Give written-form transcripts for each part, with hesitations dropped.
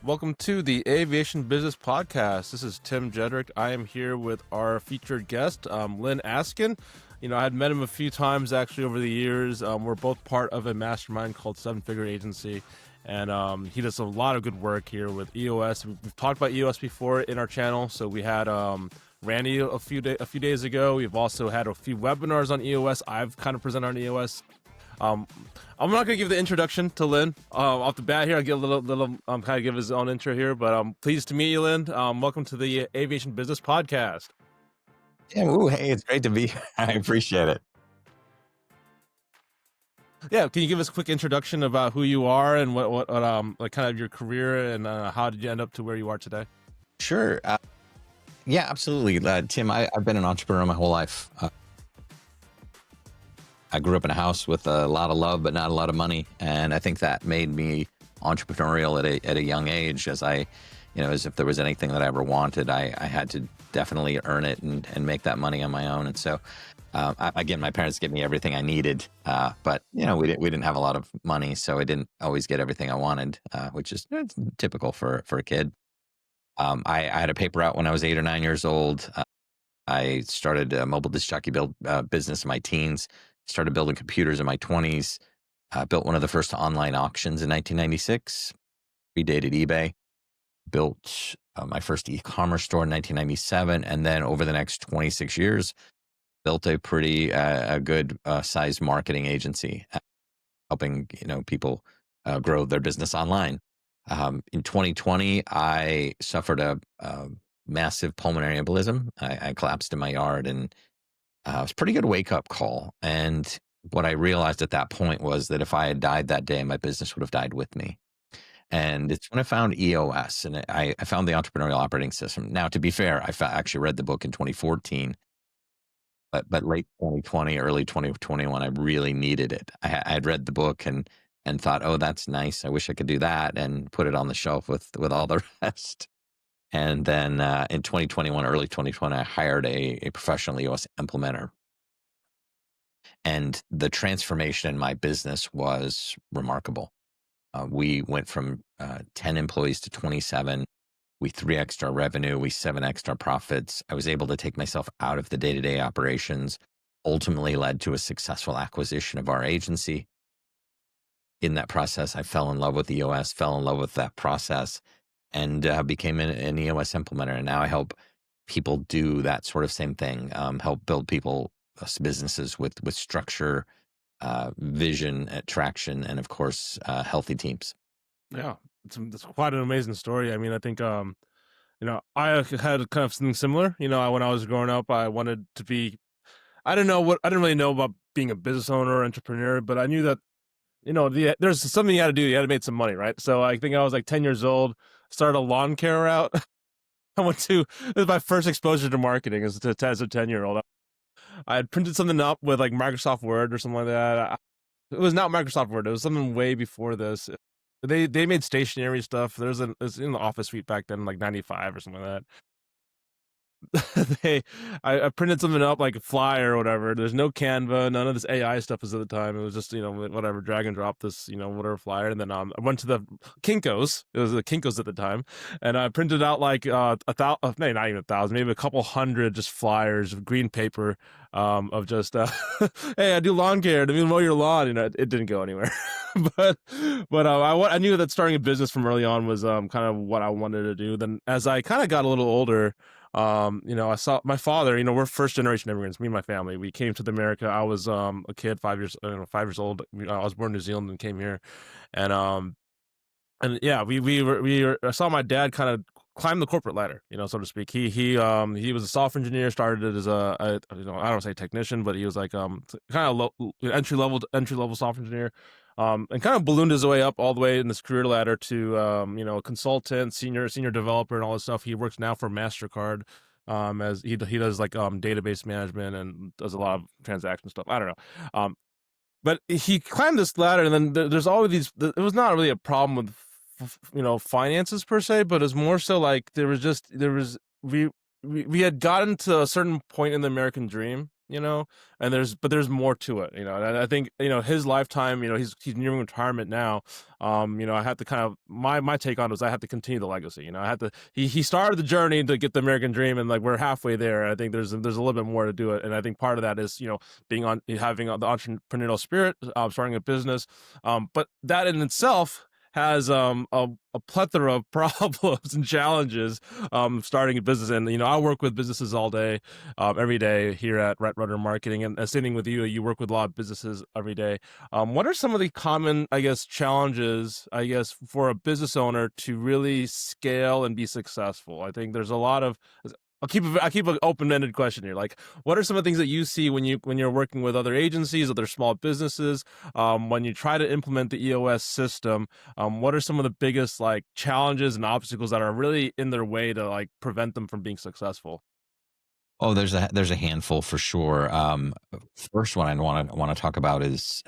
Welcome to the Aviation Business Podcast. This is Tim Jedrek. I am here with our featured guest, Lyn Askin. I had met him a few times actually over the years. We're both part of a mastermind called Seven Figure Agency, and he does a lot of good work here with EOS. We've talked about EOS before in our channel. So we had Randy a few days ago. We've also had a few webinars on EOS. I've kind of presented on EOS. I'm not going to give the introduction to Lyn off the bat here. I'll give a little kind of give his own intro here, but I'm pleased to meet you, Lyn. Welcome to the Aviation Business Podcast. Yeah, hey, it's great to be here. I appreciate it. Yeah, can you give us a quick introduction about who you are and what like kind of your career and how did you end up to where you are today? Sure. Yeah, absolutely. Tim, I've been an entrepreneur my whole life. I grew up in a house with a lot of love, but not a lot of money. And I think that made me entrepreneurial at a young age, as if there was anything that I ever wanted, I had to definitely earn it and make that money on my own. And so, again, my parents gave me everything I needed, but we didn't have a lot of money, so I didn't always get everything I wanted, which is typical for a kid. I had a paper out when I was 8 or 9 years old. I started a mobile disc jockey business in my teens. Started building computers in my 20s. Built one of the first online auctions in 1996. Predated eBay. Built my first e-commerce store in 1997, and then over the next 26 years, built a pretty good sized marketing agency, helping people grow their business online. In 2020, I suffered a massive pulmonary embolism. I collapsed in my yard, and it was a pretty good wake up call. And what I realized at that point was that if I had died that day, my business would have died with me. And it's when I found EOS, and I found the Entrepreneurial Operating System. Now, to be fair, I actually read the book in 2014, but late 2020, early 2021, I really needed it. I had read the book and thought, oh, that's nice. I wish I could do that, and put it on the shelf with all the rest. And then in 2021, early 2020, I hired a professional EOS implementer. And the transformation in my business was remarkable. We went from 10 employees to 27. We 3x'd our revenue. We 7x'd our profits. I was able to take myself out of the day-to-day operations, ultimately led to a successful acquisition of our agency. In that process, I fell in love with EOS, fell in love with that process, and became an EOS implementer. And now I help people do that sort of same thing, help build businesses with structure, vision, traction, and of course, healthy teams. Yeah, it's quite an amazing story. I mean, I think, I had kind of something similar. When I was growing up, I wanted to be, I didn't really know about being a business owner or entrepreneur, but I knew that, there's something you had to do. You had to make some money, right? So I think I was like 10 years old, started a lawn care route. It was my first exposure to marketing as a 10-year-old. I had printed something up with like Microsoft Word or something like that. It was not Microsoft Word. It was something way before this. They made stationery stuff. It was in the Office Suite back then, like 95 or something like that. I printed something up like a flyer or whatever. There's no Canva, none of this AI stuff was at the time. It was just whatever, drag and drop this whatever flyer, and then I went to the Kinkos. It was the Kinkos at the time, and I printed out like not even 1,000, maybe a couple hundred just flyers of green paper of just hey, I do lawn care. Do you mow your lawn? It didn't go anywhere. but I knew that starting a business from early on was kind of what I wanted to do. Then as I kind of got a little older, I saw my father, we're first generation immigrants, me and my family. We came to America. I was a kid, 5 years old. I was born in New Zealand and came here. And yeah, I saw my dad kind of climb the corporate ladder, so to speak. He was a software engineer, started as I don't say technician, but he was like kind of entry level software engineer. And kind of ballooned his way up all the way in this career ladder to, a consultant, senior developer, and all this stuff. He works now for MasterCard, as he does like database management and does a lot of transaction stuff. I don't know, but he climbed this ladder, and then there's all of these. It was not really a problem with finances per se, but it's more so like we had gotten to a certain point in the American dream. and there's more to it, and I think, his lifetime, he's nearing retirement now. I have to kind of, my take on it is I have to continue the legacy. I had to, he started the journey to get the American dream, and like we're halfway there. I think there's a little bit more to do it, and I think part of that is, being on having the entrepreneurial spirit, starting a business, but that in itself has a plethora of problems and challenges, starting a business. And I work with businesses all day, every day here at Red Rudder Marketing, and sitting with you work with a lot of businesses every day. What are some of the common, I guess, challenges, I guess, for a business owner to really scale and be successful? I think there's a lot of, I keep an open-ended question here. Like, what are some of the things that you see when you're working with other agencies, other small businesses, when you try to implement the EOS system? What are some of the biggest like challenges and obstacles that are really in their way to like prevent them from being successful? Oh, there's a handful for sure. First one I want to talk about is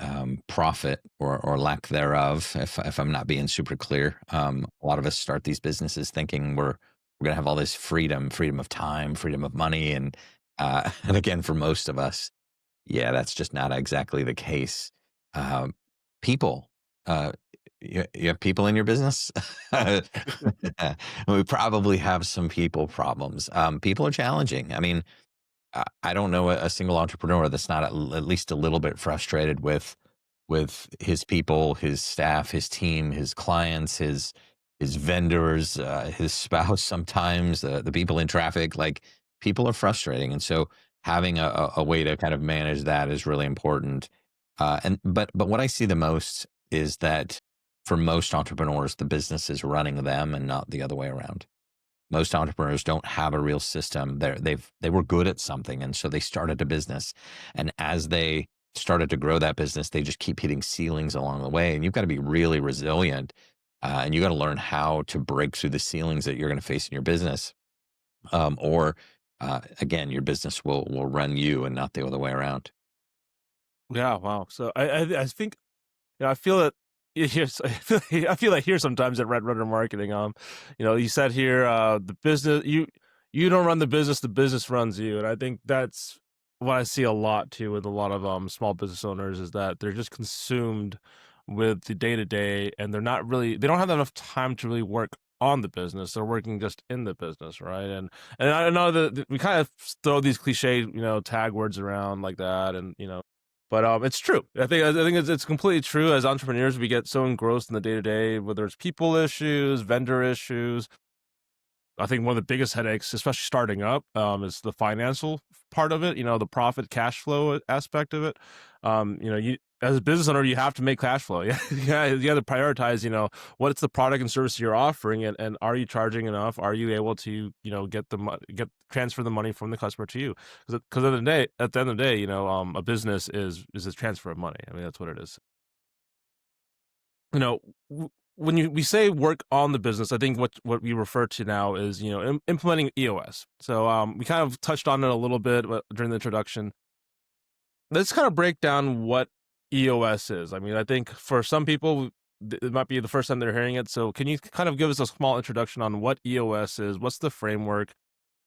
profit or lack thereof. If I'm not being super clear, a lot of us start these businesses thinking we're gonna have all this freedom of time, freedom of money, and and again, for most of us, yeah, that's just not exactly the case. Um, People, uh, you have people in your business. We probably have some people problems. People are challenging. I mean, I don't know a single entrepreneur that's not at least a little bit frustrated with his people, his staff, his team, his clients, his vendors, his spouse. Sometimes the people in traffic, like people are frustrating, and so having a way to kind of manage that is really important. And but what I see the most is that for most entrepreneurs, the business is running them and not the other way around. Most entrepreneurs don't have a real system. They were good at something, and so they started a business. And as they started to grow that business, they just keep hitting ceilings along the way. And you've got to be really resilient, and you got to learn how to break through the ceilings that you're going to face in your business. Or again, your business will run you and not the other way around. Yeah, wow. So I think, I feel that here's I feel like here sometimes at Red Runner Marketing, you said here, the business, you don't run the business runs you, and I think that's what I see a lot too with a lot of small business owners, is that they're just consumed with the day to day, and they don't have enough time to really work on the business. They're working just in the business, right? And I know that we kind of throw these cliche, tag words around like that, and but it's true. I think it's completely true. As entrepreneurs, we get so engrossed in the day to day, whether it's people issues, vendor issues. I think one of the biggest headaches, especially starting up, is the financial part of it. The profit cash flow aspect of it. You as a business owner, you have to make cash flow. Yeah, you got to prioritize. What's the product and service you're offering, and are you charging enough? Are you able to, transfer the money from the customer to you? Because at the end of the day, a business is a transfer of money. I mean, that's what it is. you know when we say work on the business, I think what we refer to now is implementing EOS. So we kind of touched on it a little bit during the introduction. Let's kind of break down what EOS is. I mean, I think for some people it might be the first time they're hearing it. So can you kind of give us a small introduction on what EOS is? What's the framework,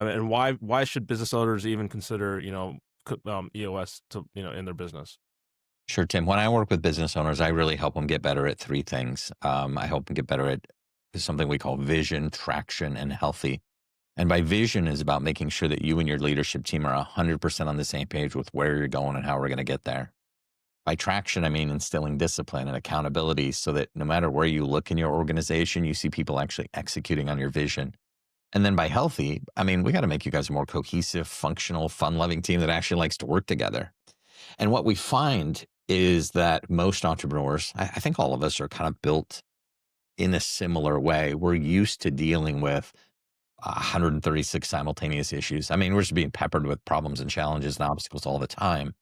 and why should business owners even consider EOS to in their business? Sure, Tim. When I work with business owners, I really help them get better at three things. I help them get better at something we call vision, traction, and healthy. And by vision is about making sure that you and your leadership team are 100% on the same page with where you're going and how we're going to get there. By traction, I mean instilling discipline and accountability so that no matter where you look in your organization, you see people actually executing on your vision. And then by healthy, I mean, we got to make you guys a more cohesive, functional, fun loving team that actually likes to work together. And what we find is that most entrepreneurs, I think all of us are kind of built in a similar way. We're used to dealing with 136 simultaneous issues. I mean, we're just being peppered with problems and challenges and obstacles all the time.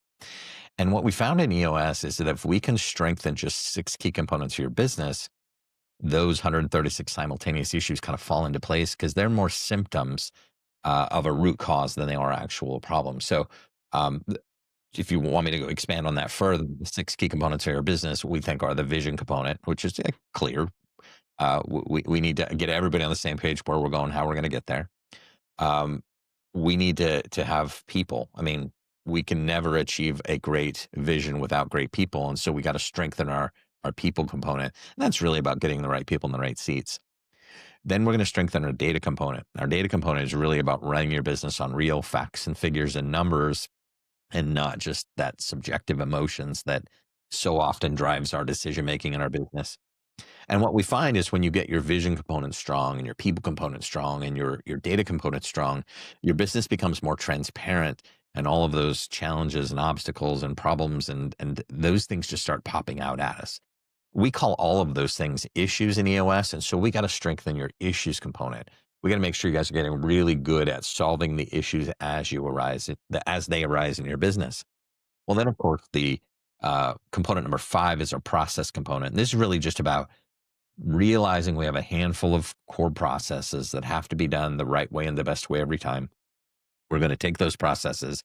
And what we found in EOS is that if we can strengthen just 6 key components of your business, those 136 simultaneous issues kind of fall into place because they're more symptoms of a root cause than they are actual problems. So, if you want me to go expand on that further, the 6 key components of your business we think are the vision component, which is clear. We need to get everybody on the same page where we're going, how we're going to get there. We need to have people. I mean, we can never achieve a great vision without great people. And so we got to strengthen our people component. And that's really about getting the right people in the right seats. Then we're going to strengthen our data component. Our data component is really about running your business on real facts and figures and numbers, and not just that subjective emotions that so often drives our decision making in our business. And what we find is when you get your vision component strong and your people component strong and your data component strong, your business becomes more transparent, and all of those challenges and obstacles and problems and those things just start popping out at us. We call all of those things issues in EOS. And so we got to strengthen your issues component. We got to make sure you guys are getting really good at solving the issues as they arise in your business. Well, then of course the component number 5 is our process component. And this is really just about realizing we have a handful of core processes that have to be done the right way and the best way every time. We're going to take those processes,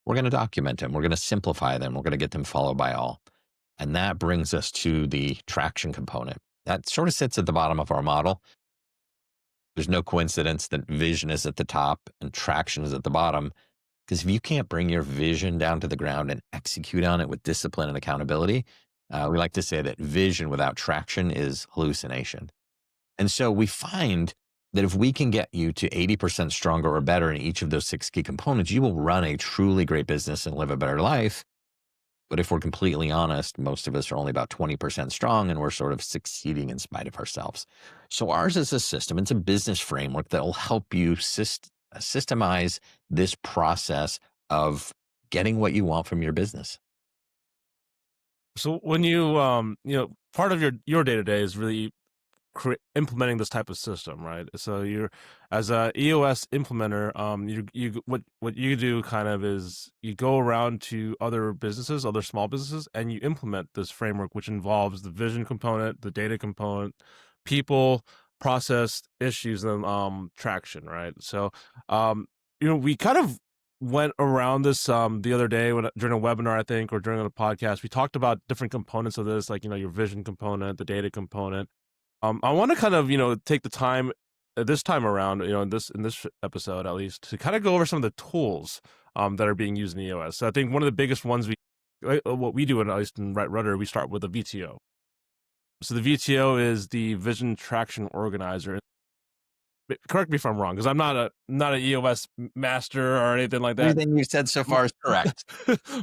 we're going to document them, we're going to simplify them, we're going to get them followed by all. And that brings us to the traction component. That sort of sits at the bottom of our model. There's no coincidence that vision is at the top and traction is at the bottom, because if you can't bring your vision down to the ground and execute on it with discipline and accountability, we like to say that vision without traction is hallucination. And so we find that if we can get you to 80% stronger or better in each of those 6 key components, you will run a truly great business and live a better life. But if we're completely honest, most of us are only about 20% strong, and we're sort of succeeding in spite of ourselves. So ours is a system. It's a business framework that will help you systemize this process of getting what you want from your business. So when you part of your day-to-day is really implementing this type of system, right? So you're, as a EOS implementer, what you do kind of is you go around to other businesses, other small businesses, and you implement this framework, which involves the vision component, the data component, people, process, issues, and traction, right? So we kind of went around this the other day during a webinar, I think, or during a podcast. We talked about different components of this, like your vision component, the data component. I want to kind of, take the time this time around, in this episode at least, to kind of go over some of the tools that are being used in EOS. So I think one of the biggest ones what we do at least in Right Rudder, we start with a VTO. So the VTO is the Vision Traction Organizer. Correct me if I'm wrong, because I'm not an EOS master or anything like that. Everything you said so far is correct.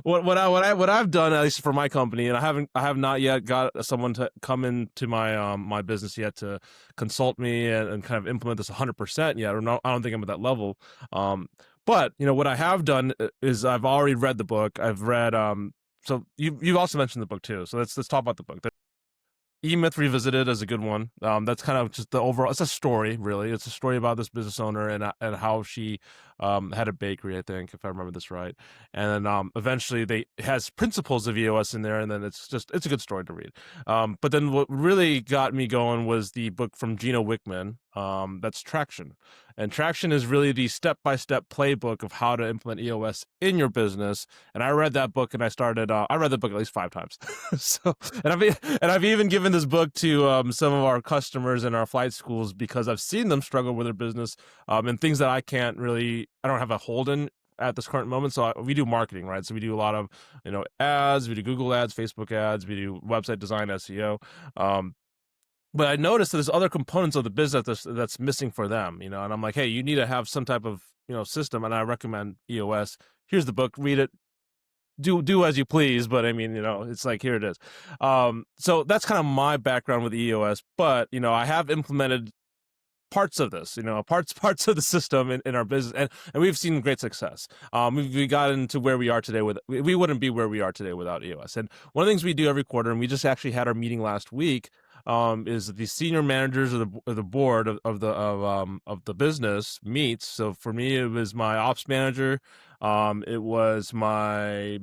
what I've done, at least for my company, and I have not yet got someone to come into my my business yet to consult me and kind of implement this 100% yet, or no, I don't think I'm at that level. But what I have done is I've already read the book. I've read so you've also mentioned the book too. So let's talk about the book. E-Myth Revisited is a good one. That's kind of just the overall. It's a story, really. It's a story about this business owner and how she had a bakery, I think, if I remember this right. And then eventually it has principles of EOS in there, and then it's a good story to read. But then what really got me going was the book from Gino Wickman. That's Traction. And Traction is really the step-by-step playbook of how to implement EOS in your business. And I read that book, and I read the book at least 5 times. So, and I've even given this book to some of our customers in our flight schools, because I've seen them struggle with their business and things that I don't have a hold in at this current moment. So we do marketing, right? So we do a lot of, ads, we do Google ads, Facebook ads, we do website design, SEO. But I noticed that there's other components of the business that's missing for them, and I'm like, hey, you need to have some type of, system, and I recommend EOS. Here's the book, read it, do as you please. But I mean, it's like, here it is. So that's kind of my background with EOS, but, I have implemented parts of this, parts of the system in our business, and we've seen great success. We got into where we are today we wouldn't be where we are today without EOS. And one of the things we do every quarter, and we just actually had our meeting last week, is the senior managers of the board of the business meets. So for me, it was my ops manager, it was my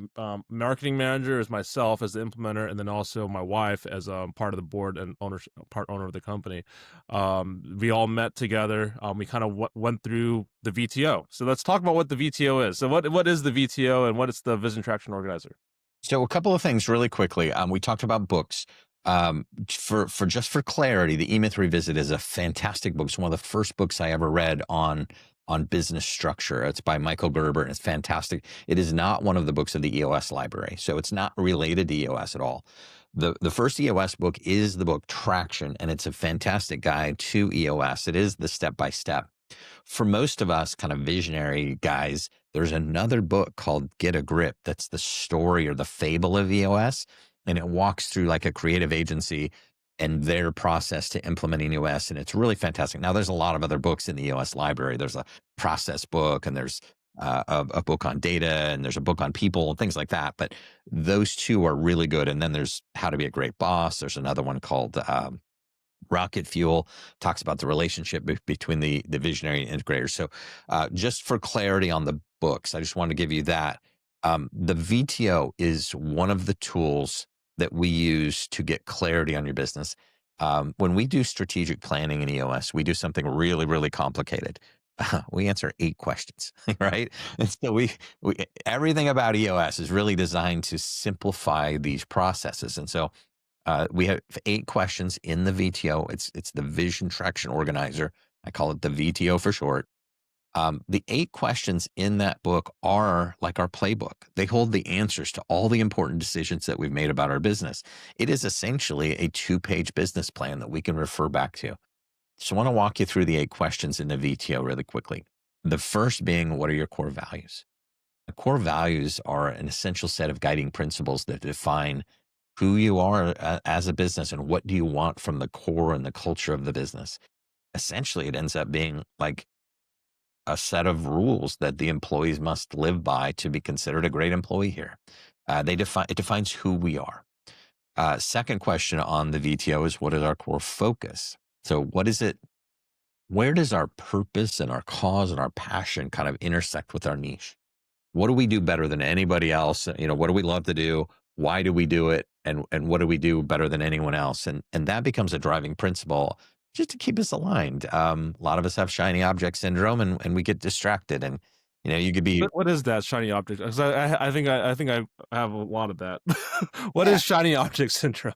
marketing manager, it was myself as the implementer, and then also my wife as part of the board and part owner of the company. We all met together. We kind of went through the VTO. So let's talk about what the VTO is. So what is the VTO, and what is the Vision Traction Organizer? So a couple of things really quickly. We talked about books. For clarity, the E-Myth Revisit is a fantastic book. It's one of the first books I ever read on on business structure. It's by Michael Gerber, and it's fantastic. It is not one of the books of the EOS library, so it's not related to EOS at all. The first EOS book is the book Traction, and it's a fantastic guide to EOS. It is the step-by-step. For most of us kind of visionary guys, there's another book called Get a Grip. That's the story or the fable of EOS. And it walks through like a creative agency and their process to implementing EOS. And it's really fantastic. Now, there's a lot of other books in the EOS library. There's a process book, and there's a book on data, and there's a book on people and things like that. But those two are really good. And then there's How to Be a Great Boss. There's another one called Rocket Fuel, talks about the relationship between the visionary and integrators. So just for clarity on the books, I just wanted to give you that. The VTO is one of the tools that we use to get clarity on your business. When we do strategic planning in EOS, we do something really, really complicated. We answer 8 questions, right? And so we everything about EOS is really designed to simplify these processes. And so we have 8 questions in the VTO. It's the Vision Traction Organizer. I call it the VTO for short. The 8 questions in that book are like our playbook. They hold the answers to all the important decisions that we've made about our business. It is essentially a 2-page business plan that we can refer back to. So I want to walk you through the 8 questions in the VTO really quickly. The first being, what are your core values? The core values are an essential set of guiding principles that define who you are as a business and what do you want from the core and the culture of the business. Essentially, it ends up being like a set of rules that the employees must live by to be considered a great employee here. It defines who we are. Second question on the VTO is, what is our core focus? So what is it? Where does our purpose and our cause and our passion kind of intersect with our niche? What do we do better than anybody else? What do we love to do? Why do we do it? And what do we do better than anyone else? And that becomes a driving principle just to keep us aligned. A lot of us have shiny object syndrome, and we get distracted. And you could be. What is that shiny object? 'Cause I think I have a lot of that. What is shiny object syndrome?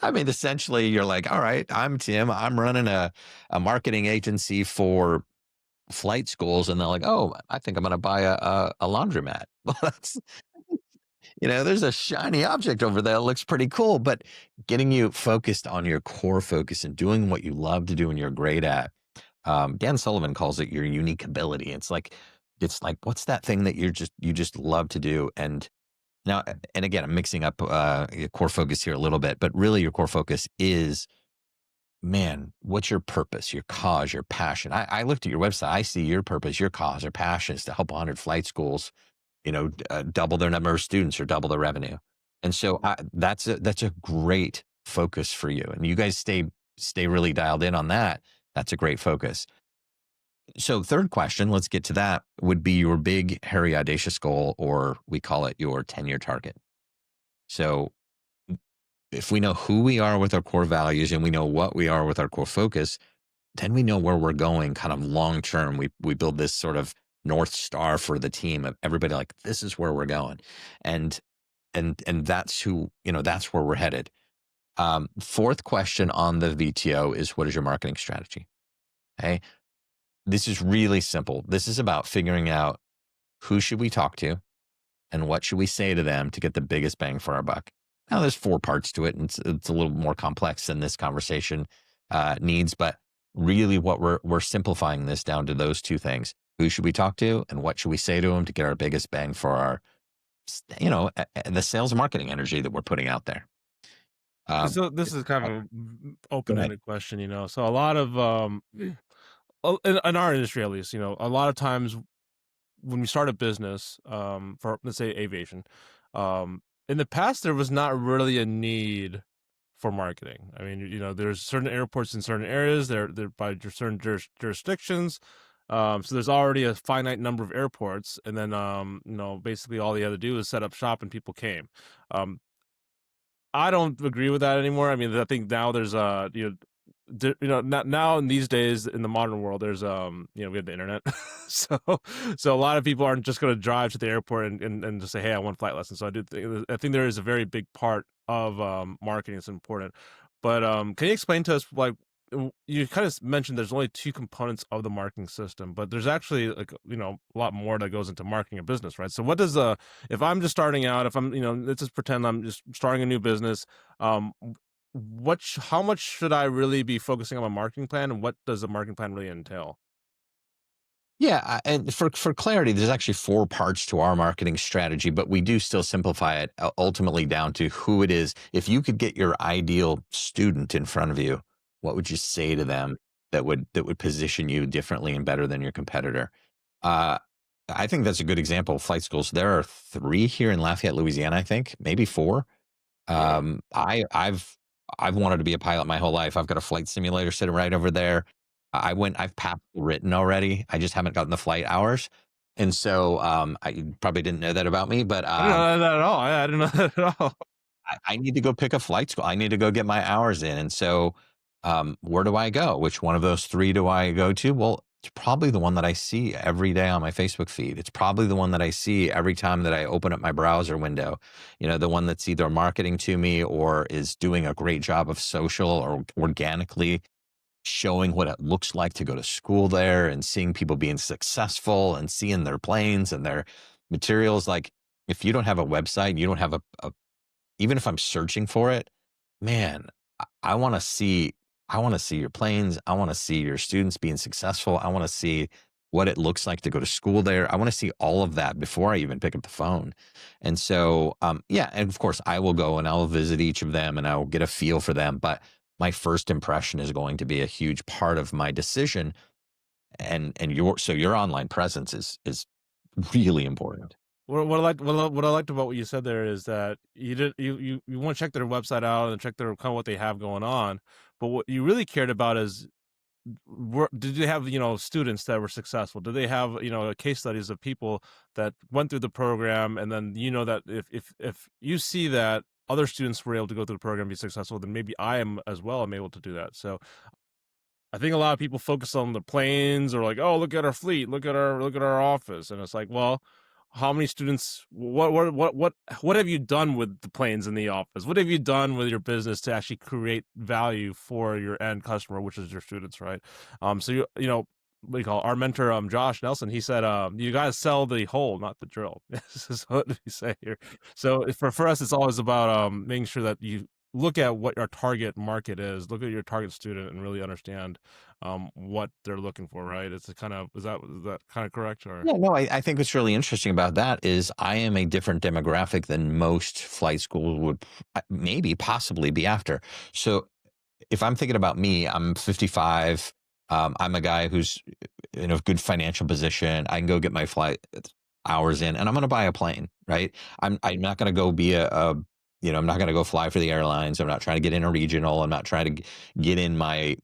I mean, essentially, you're like, all right, I'm Tim. I'm running a marketing agency for flight schools, and they're like, oh, I think I'm going to buy a laundromat. Well, there's a shiny object over there that looks pretty cool, but getting you focused on your core focus and doing what you love to do and you're great at. Dan Sullivan calls it your unique ability. It's like, what's that thing that you just love to do? And now, and again, I'm mixing up your core focus here a little bit, but really your core focus is, man, what's your purpose, your cause, your passion? I looked at your website. I see your purpose, your cause, or passion is to help 100 flight schools, double their number of students or double their revenue. And so that's a great focus for you. And you guys stay really dialed in on that. That's a great focus. So third question, let's get to that, would be your big, hairy, audacious goal, or we call it your 10-year target. So if we know who we are with our core values and we know what we are with our core focus, then we know where we're going kind of long term. We build this sort of North Star for the team of everybody, like, this is where we're going. And that's that's where we're headed. Fourth question on the VTO is, what is your marketing strategy? Okay. This is really simple. This is about figuring out who should we talk to and what should we say to them to get the biggest bang for our buck. Now, there's 4 parts to it, and it's a little more complex than this conversation needs, but really what we're simplifying this down to those 2 things. Who should we talk to and what should we say to them to get our biggest bang for our, the sales and marketing energy that we're putting out there? So this is kind of an open-ended question, So a lot of in our industry, at least, a lot of times when we start a business, for, let's say, aviation, in the past there was not really a need for marketing. I mean, there's certain airports in certain areas, they're by certain jurisdictions. So there's already a finite number of airports, and then basically all they had to do is set up shop and people came. I don't agree with that anymore. I mean, I think now there's now in these days in the modern world, there's we have the internet, so a lot of people aren't just going to drive to the airport and just say, hey, I want flight lessons. So I think there is a very big part of marketing that's important. But can you explain to us, like, you kind of mentioned there's only two components of the marketing system, but there's actually like a lot more that goes into marketing a business, right? So what does if I'm just starting out, if I'm let's just pretend I'm just starting a new business, um, how much should I really be focusing on my marketing plan, and what does the marketing plan really entail? Yeah, and for clarity, there's actually four parts to our marketing strategy, but we do still simplify it ultimately down to who it is. If you could get your ideal student in front of you, what would you say to them that would position you differently and better than your competitor? Uh, I think that's a good example of flight schools. There are three here in Lafayette, Louisiana. I think maybe four. Really? I've wanted to be a pilot my whole life. I've got a flight simulator sitting right over there. I've passed the written already. I just haven't gotten the flight hours. And so I you probably didn't know that about me, but I didn't know that at all. I didn't know that at all. I need to go pick a flight school. I need to go get my hours in. And so, where do I go? Which one of those three do I go to? Well, it's probably the one that I see every day on my Facebook feed. It's probably the one that I see every time that I open up my browser window. The one that's either marketing to me or is doing a great job of social or organically showing what it looks like to go to school there and seeing people being successful and seeing their planes and their materials. Like, if you don't have a website, you don't have a even if I'm searching for it, man, I want to see your planes. I want to see your students being successful. I want to see what it looks like to go to school there. I want to see all of that before I even pick up the phone. And so, yeah, and of course, I will go and I'll visit each of them and I'll get a feel for them. But my first impression is going to be a huge part of my decision. And your online presence is really important. What I liked about what you said there is that you want to check their website out and check their kind of what they have going on, but what you really cared about is did they have students that were successful? Did they have case studies of people that went through the program, and then that if you see that other students were able to go through the program and be successful, then maybe I am as well. I'm able to do that. So I think a lot of people focus on the planes or like, oh, look at our fleet, look at our office, and it's like, well, how many students? What have you done with the planes in the office? What have you done with your business to actually create value for your end customer, which is your students, right? So what do you call it? Our mentor, Josh Nelson, he said, you got to sell the hole, not the drill. This is what we say here. So for us, it's always about making sure that you look at what our target market is, look at your target student, and really understand what they're looking for, right? It's a kind of is that kind of correct? Or Yeah, no, I think what's really interesting about that is I am a different demographic than most flight schools would maybe possibly be after. So if I'm thinking about me, I'm 55. I'm a guy who's in a good financial position. I can go get my flight hours in, and I'm going to buy a plane, right? I'm not going to go be I'm not going to go fly for the airlines. I'm not trying to get in a regional. I'm not trying to get in my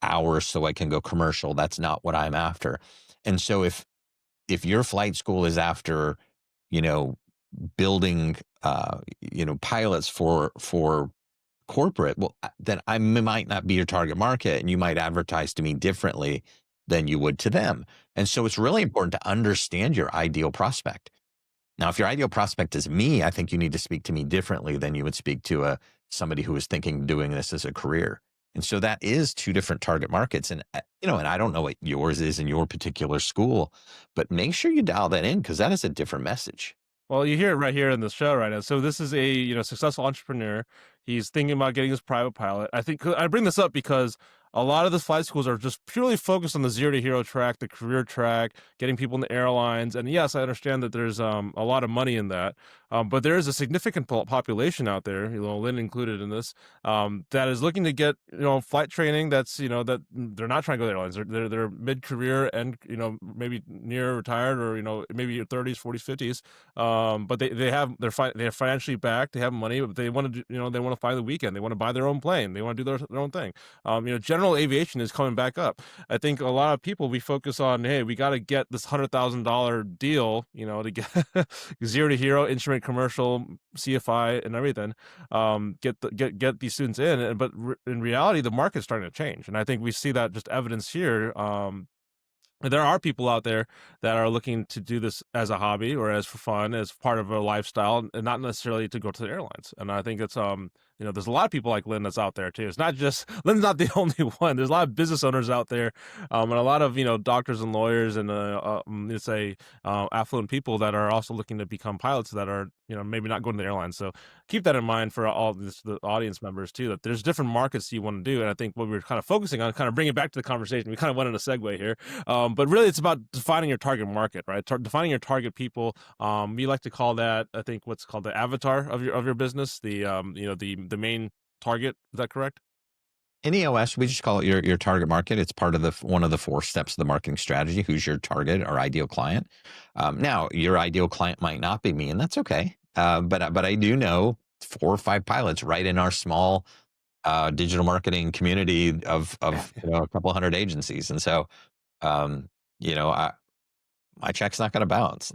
hours so I can go commercial. That's not what I'm after. And so if your flight school is after, you know, building, pilots for corporate, well, then I might not be your target market, and you might advertise to me differently than you would to them. And so it's really important to understand your ideal prospect. Now, if your ideal prospect is me, I think you need to speak to me differently than you would speak to somebody who is thinking doing this as a career. And so that is two different target markets. And, and I don't know what yours is in your particular school, but make sure you dial that in because that is a different message. well, you hear it right here in the show right now. So this is a successful entrepreneur. He's thinking about getting his private pilot. I think I bring this up because a lot of the flight schools are just purely focused on the zero to hero track, the career track, getting people in the airlines. And yes, I understand that there's a lot of money in that, but there is a significant population out there, Lyn included in this, that is looking to get flight training. That's that they're not trying to go to airlines. They're mid career and maybe near retired or maybe your 30s, 40s, 50s. But they're financially backed. They have money, but they want to they want to fly the weekend. They want to buy their own plane. They want to do their own thing. General aviation is coming back up. I think a lot of people, we focus on, hey, we got to get this $100,000 deal, to get zero to hero instrument commercial CFI and everything. Get these students in, but in reality, the market's starting to change, and I think we see that just evidence here. There are people out there that are looking to do this as a hobby or as for fun, as part of a lifestyle, and not necessarily to go to the airlines. And I think it's there's a lot of people like Lyn that's out there too. It's not just Lyn's not the only one. There's a lot of business owners out there, and a lot of doctors and lawyers and let's say affluent people that are also looking to become pilots that are maybe not going to the airline. So keep that in mind for all the audience members too. That there's different markets you want to do, and I think what we're kind of focusing on, kind of bring it back to the conversation. We kind of went in a segue here, but really it's about defining your target market, right? Defining your target people. We like to call that, I think, what's called the avatar of your business. The the main target. Is that correct? In EOS, we just call it your target market. It's part of one of the 4 steps of the marketing strategy. Who's your target or ideal client? Now, your ideal client might not be me, and that's okay. But I do know 4 or 5 pilots right in our small digital marketing community of a couple hundred agencies, and so my check's not going to bounce.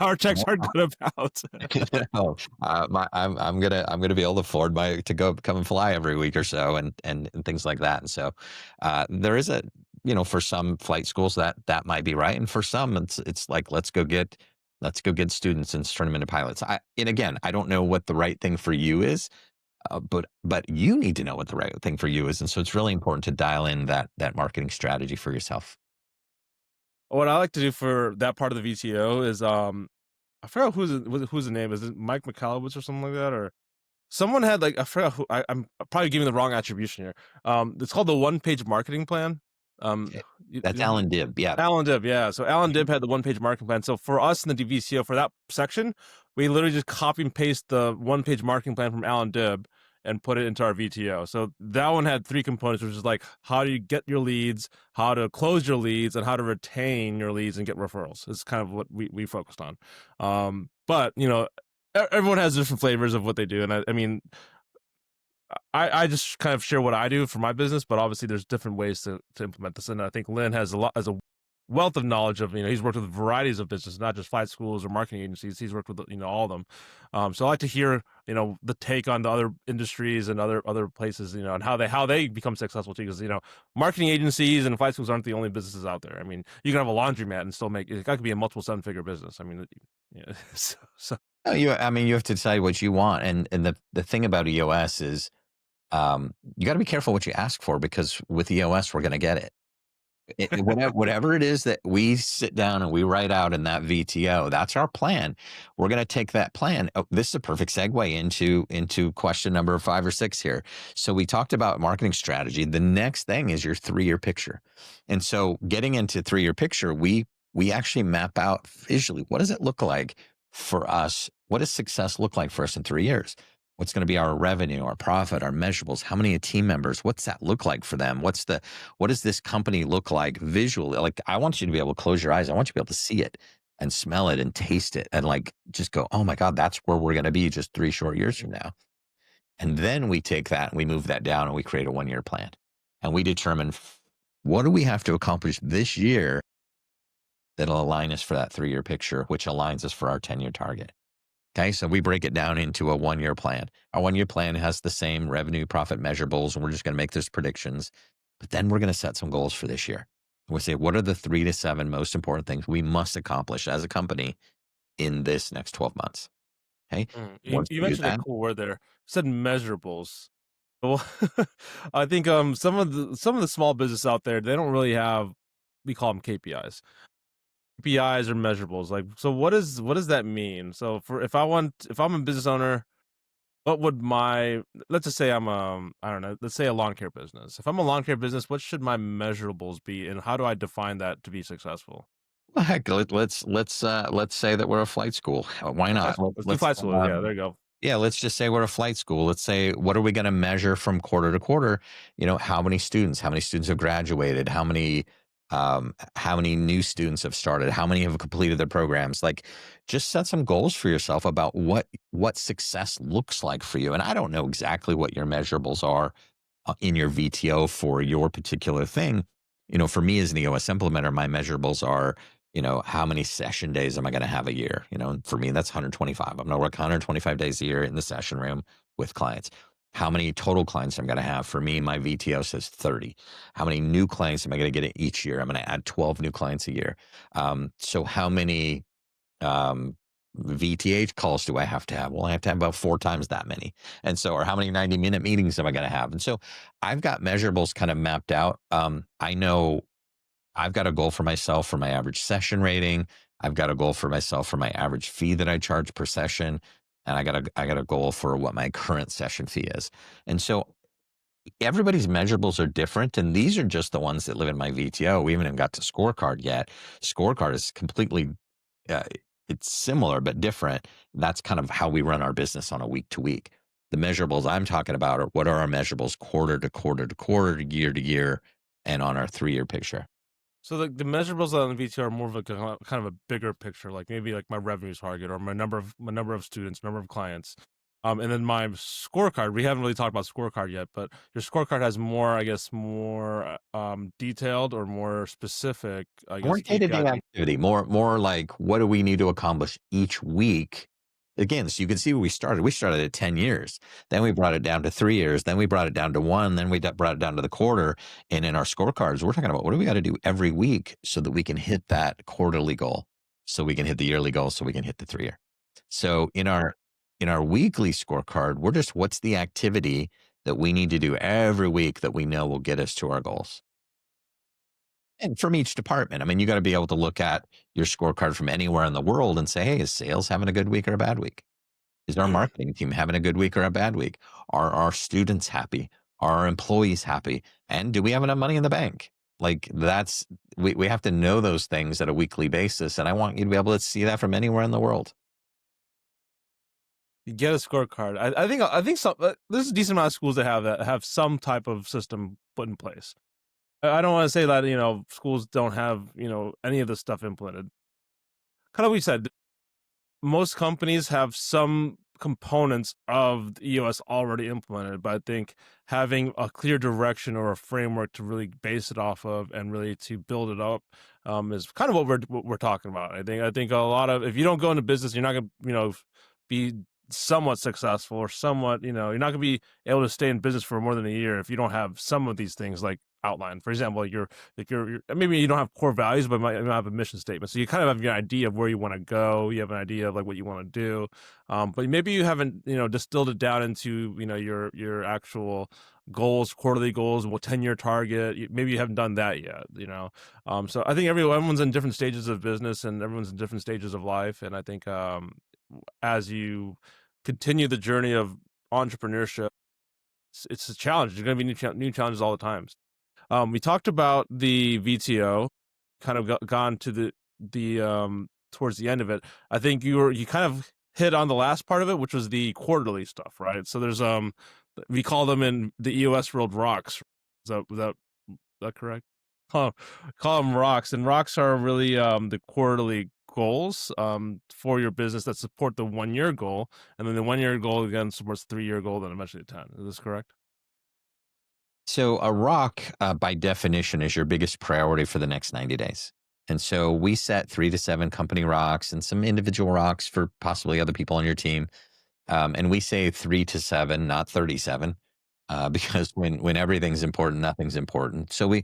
Our checks aren't good about. I'm gonna be able to afford to come and fly every week or so, and things like that. And so there is for some flight schools that might be right, and for some it's like let's go get students and turn them into pilots. And again, I don't know what the right thing for you is, but you need to know what the right thing for you is, and so it's really important to dial in that marketing strategy for yourself. What I like to do for that part of the VTO is I forgot who's the name. Is it Mike McAllowitz or something like that, or someone had like I forgot who. I'm probably giving the wrong attribution here. It's called the one-page marketing plan. That's Alan Dibb. Yeah, Alan Dibb. Yeah, so Alan Dibb had the one-page marketing plan. So for us in the VCO for that section, we literally just copy and paste the one-page marketing plan from Alan Dibb and put it into our VTO. So that one had 3 components, which is like how do you get your leads, how to close your leads, and how to retain your leads and get referrals. It's kind of what we focused on. But everyone has different flavors of what they do, and I mean, I just kind of share what I do for my business, but obviously there's different ways to implement this, and I think Lyn has a wealth of knowledge of he's worked with varieties of business, not just flight schools or marketing agencies. He's worked with all of them. So I like to hear the take on the other industries and other places and how they become successful too, because marketing agencies and flight schools aren't the only businesses out there. I mean, you can have a laundromat and still make it. Could be a multiple 7-figure business. I mean, so. No, you have to decide what you want, and the thing about EOS is you got to be careful what you ask for, because with EOS we're going to get it. Whatever it is that we sit down and we write out in that VTO, that's our plan. We're going to take that plan. Oh, this is a perfect segue into question number 5 or 6 here. So we talked about marketing strategy. The next thing is your 3-year picture. And so getting into 3-year picture, we actually map out visually, what does it look like for us? What does success look like for us in 3 years? What's going to be our revenue, our profit, our measurables? How many team members? What's that look like for them? What does this company look like visually? Like, I want you to be able to close your eyes. I want you to be able to see it and smell it and taste it and like just go, oh my God, that's where we're going to be just 3 short years from now. And then we take that and we move that down and we create a 1-year plan. And we determine what do we have to accomplish this year that'll align us for that 3-year picture, which aligns us for our 10-year target. Okay, so we break it down into a 1-year plan. Our 1-year plan has the same revenue, profit measurables, and we're just going to make those predictions. But then we're going to set some goals for this year. We'll say, what are the 3 to 7 most important things we must accomplish as a company in this next 12 months? Okay. You mentioned a cool word there. You said measurables. Well, I think some of the small business out there, they don't really have, we call them KPIs. KPIs or measurables. Like, so what does that mean? So if I'm a business owner, what would let's just say I'm I don't know, let's say a lawn care business. If I'm a lawn care business, what should my measurables be, and how do I define that to be successful? Well, heck, let's say that we're a flight school. Why not? Let's do flight school. Yeah, there you go. Yeah, let's just say we're a flight school. Let's say, what are we going to measure from quarter to quarter? How many students have graduated? How many new students have started? How many have completed their programs? Like, just set some goals for yourself about what success looks like for you. And I don't know exactly what your measurables are in your VTO for your particular thing. For me as an EOS implementer, my measurables are, how many session days am I going to have a year? For me, that's 125. I'm going to work 125 days a year in the session room with clients. How many total clients I'm going to have? For me, my VTO says 30. How many new clients am I going to get each year? I'm going to add 12 new clients a year. So how many VTH calls do I have to have? Well, I have to have about 4 times that many. And so, or how many 90-minute meetings am I going to have? And so I've got measurables kind of mapped out. I know I've got a goal for myself for my average session rating. I've got a goal for myself for my average fee that I charge per session. And I got a goal for what my current session fee is. And so everybody's measurables are different. And these are just the ones that live in my VTO. We haven't even got to Scorecard yet. Scorecard is completely, uh, it's similar, but different. That's kind of how we run our business on a week to week. The measurables I'm talking about are what are our measurables quarter to quarter to quarter, year to year, and on our 3-year picture. So the measurables on the VTR are more of like a kind of a bigger picture, like maybe like my revenue target or my number of students, number of clients. And then my scorecard, we haven't really talked about scorecard yet, but your scorecard has more, I guess, more detailed or more specific, I More guess, day-to-day KPIs. activity, more like what do we need to accomplish each week? Again, so you can see where we started. We started at 10 years. Then we brought it down to 3 years. Then we brought it down to 1. Then we brought it down to the quarter. And in our scorecards, we're talking about what do we got to do every week so that we can hit that quarterly goal, so we can hit the yearly goal, so we can hit the 3-year. So in our weekly scorecard, we're just what's the activity that we need to do every week that we know will get us to our goals. And from each department, I mean, you got to be able to look at your scorecard from anywhere in the world and say, hey, is sales having a good week or a bad week? Is our marketing team having a good week or a bad week? Are our students happy? Are our employees happy? And do we have enough money in the bank? Like we have to know those things at a weekly basis. And I want you to be able to see that from anywhere in the world. You get a scorecard. I think some there's a decent amount of schools that have some type of system put in place. I don't want to say that schools don't have any of this stuff implemented. Kind of what we said, most companies have some components of the EOS already implemented, but I think having a clear direction or a framework to really base it off of and really to build it up is kind of what we're talking about. I think a lot of, if you don't go into business, you're not going to be somewhat successful or somewhat you're not going to be able to stay in business for more than a year if you don't have some of these things like outlined. For example, you're maybe you don't have core values, but you might have a mission statement. So you kind of have your idea of where you want to go. You have an idea of like what you want to do, but maybe you haven't distilled it down into your actual goals, quarterly goals, 10-year target. Maybe you haven't done that yet. So I think everyone's in different stages of business and everyone's in different stages of life, and I think as you continue the journey of entrepreneurship, it's a challenge. There's going to be new challenges all the time. We talked about the VTO, kind of gone to the towards the end of it. I think you kind of hit on the last part of it, which was the quarterly stuff, right? So there's we call them in the EOS world rocks. Is that correct? Call them rocks, and rocks are really the quarterly goals for your business that support the 1-year goal, and then the 1-year goal again supports the 3-year goal, then eventually the 10. Is this correct? So a rock, by definition, is your biggest priority for the next 90 days. And so we set 3 to 7 company rocks and some individual rocks for possibly other people on your team. And we say 3 to 7, not 37, because when everything's important, nothing's important. So we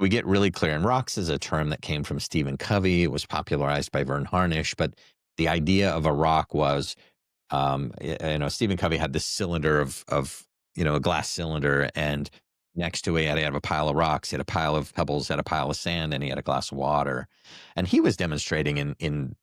get really clear. And rocks is a term that came from Stephen Covey. It was popularized by Vern Harnish. But the idea of a rock was, Stephen Covey had this cylinder of a glass cylinder, and next to it, he had to have a pile of rocks, he had a pile of pebbles, he had a pile of sand, and he had a glass of water. And he was demonstrating in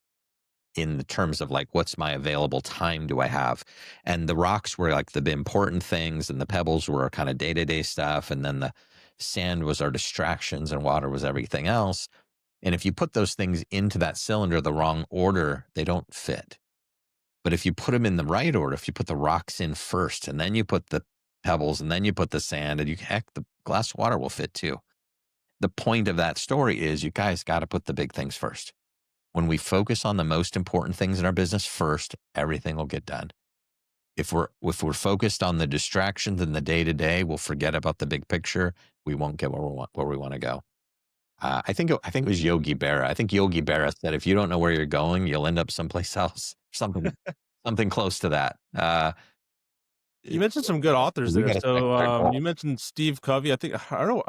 the terms of like, what's my available time do I have? And the rocks were like the important things, and the pebbles were kind of day-to-day stuff, and then the sand was our distractions, and water was everything else. And if you put those things into that cylinder the wrong order, they don't fit. But if you put them in the right order, if you put the rocks in first, and then you put the pebbles, and then you put the sand, and the glass of water will fit too. The point of that story is you guys got to put the big things first. When we focus on the most important things in our business first, everything will get done. If we're focused on the distractions in the day-to-day, we'll forget about the big picture. We won't get where we want to go. I think it was Yogi Berra. I think Yogi Berra said, if you don't know where you're going, you'll end up someplace else. Something close to that. You mentioned some good authors We there. got to So set you mentioned Steve Covey. I don't know.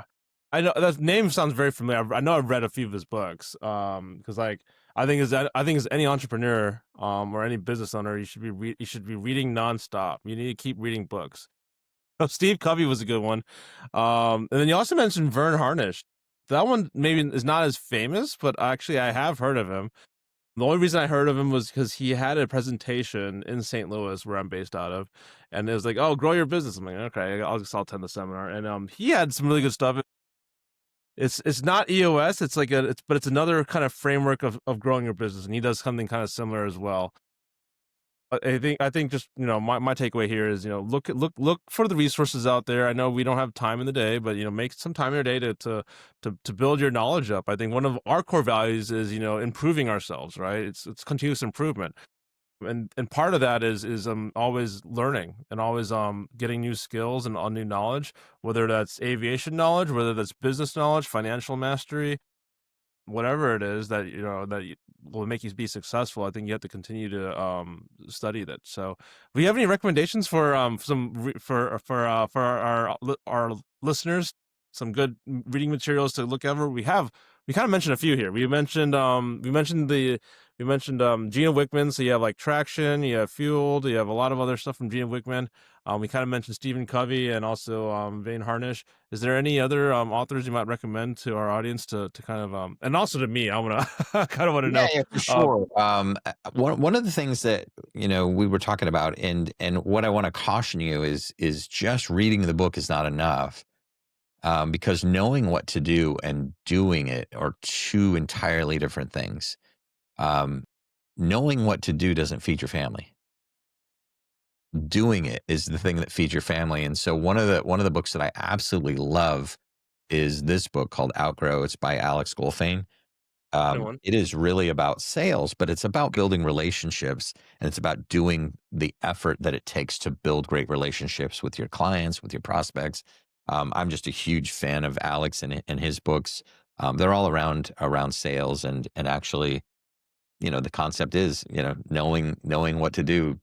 I know that name sounds very familiar. I know I've read a few of his books. Because like I think as any entrepreneur or any business owner, you should be reading nonstop. You need to keep reading books. Oh, Steve Covey was a good one. And then you also mentioned Vern Harnish. That one maybe is not as famous, but actually I have heard of him. The only reason I heard of him was because he had a presentation in St. Louis, where I'm based out of, and it was like, "Oh, grow your business." I'm like, "Okay, I'll attend the seminar." And he had some really good stuff. It's not EOS. It's like but it's another kind of framework of growing your business, and he does something kind of similar as well. I think just my takeaway here is look for the resources out there. I know we don't have time in the day, but make some time in your day to build your knowledge up. I think one of our core values is improving ourselves, right? It's continuous improvement, and part of that is always learning and always getting new skills and new knowledge, whether that's aviation knowledge, whether that's business knowledge, financial mastery, whatever it is that will make you be successful. I think you have to continue to study that. So do you have any recommendations for for our listeners, some good reading materials to look over? We kind of mentioned a few here. We mentioned Gina Wickman. So you have like Traction, you have Fueled, you have a lot of other stuff from Gina Wickman. We kind of mentioned Stephen Covey and also Vane Harnish. Is there any other authors you might recommend to our audience to kind of and also to me? I want to kind of want to Yeah, know. yeah, for sure. One of the things that we were talking about, and what I want to caution you is just reading the book is not enough, because knowing what to do and doing it are two entirely different things. Um, Knowing what to do doesn't feed your family. Doing it is the thing that feeds your family. And so one of the books that I absolutely love is this book called Outgrow. It's by Alex Golfane. Good one. It is really about sales, but it's about building relationships, and it's about doing the effort that it takes to build great relationships with your clients, with your prospects. I'm just a huge fan of Alex and his books. They're all around sales, and actually, the concept is, knowing what to do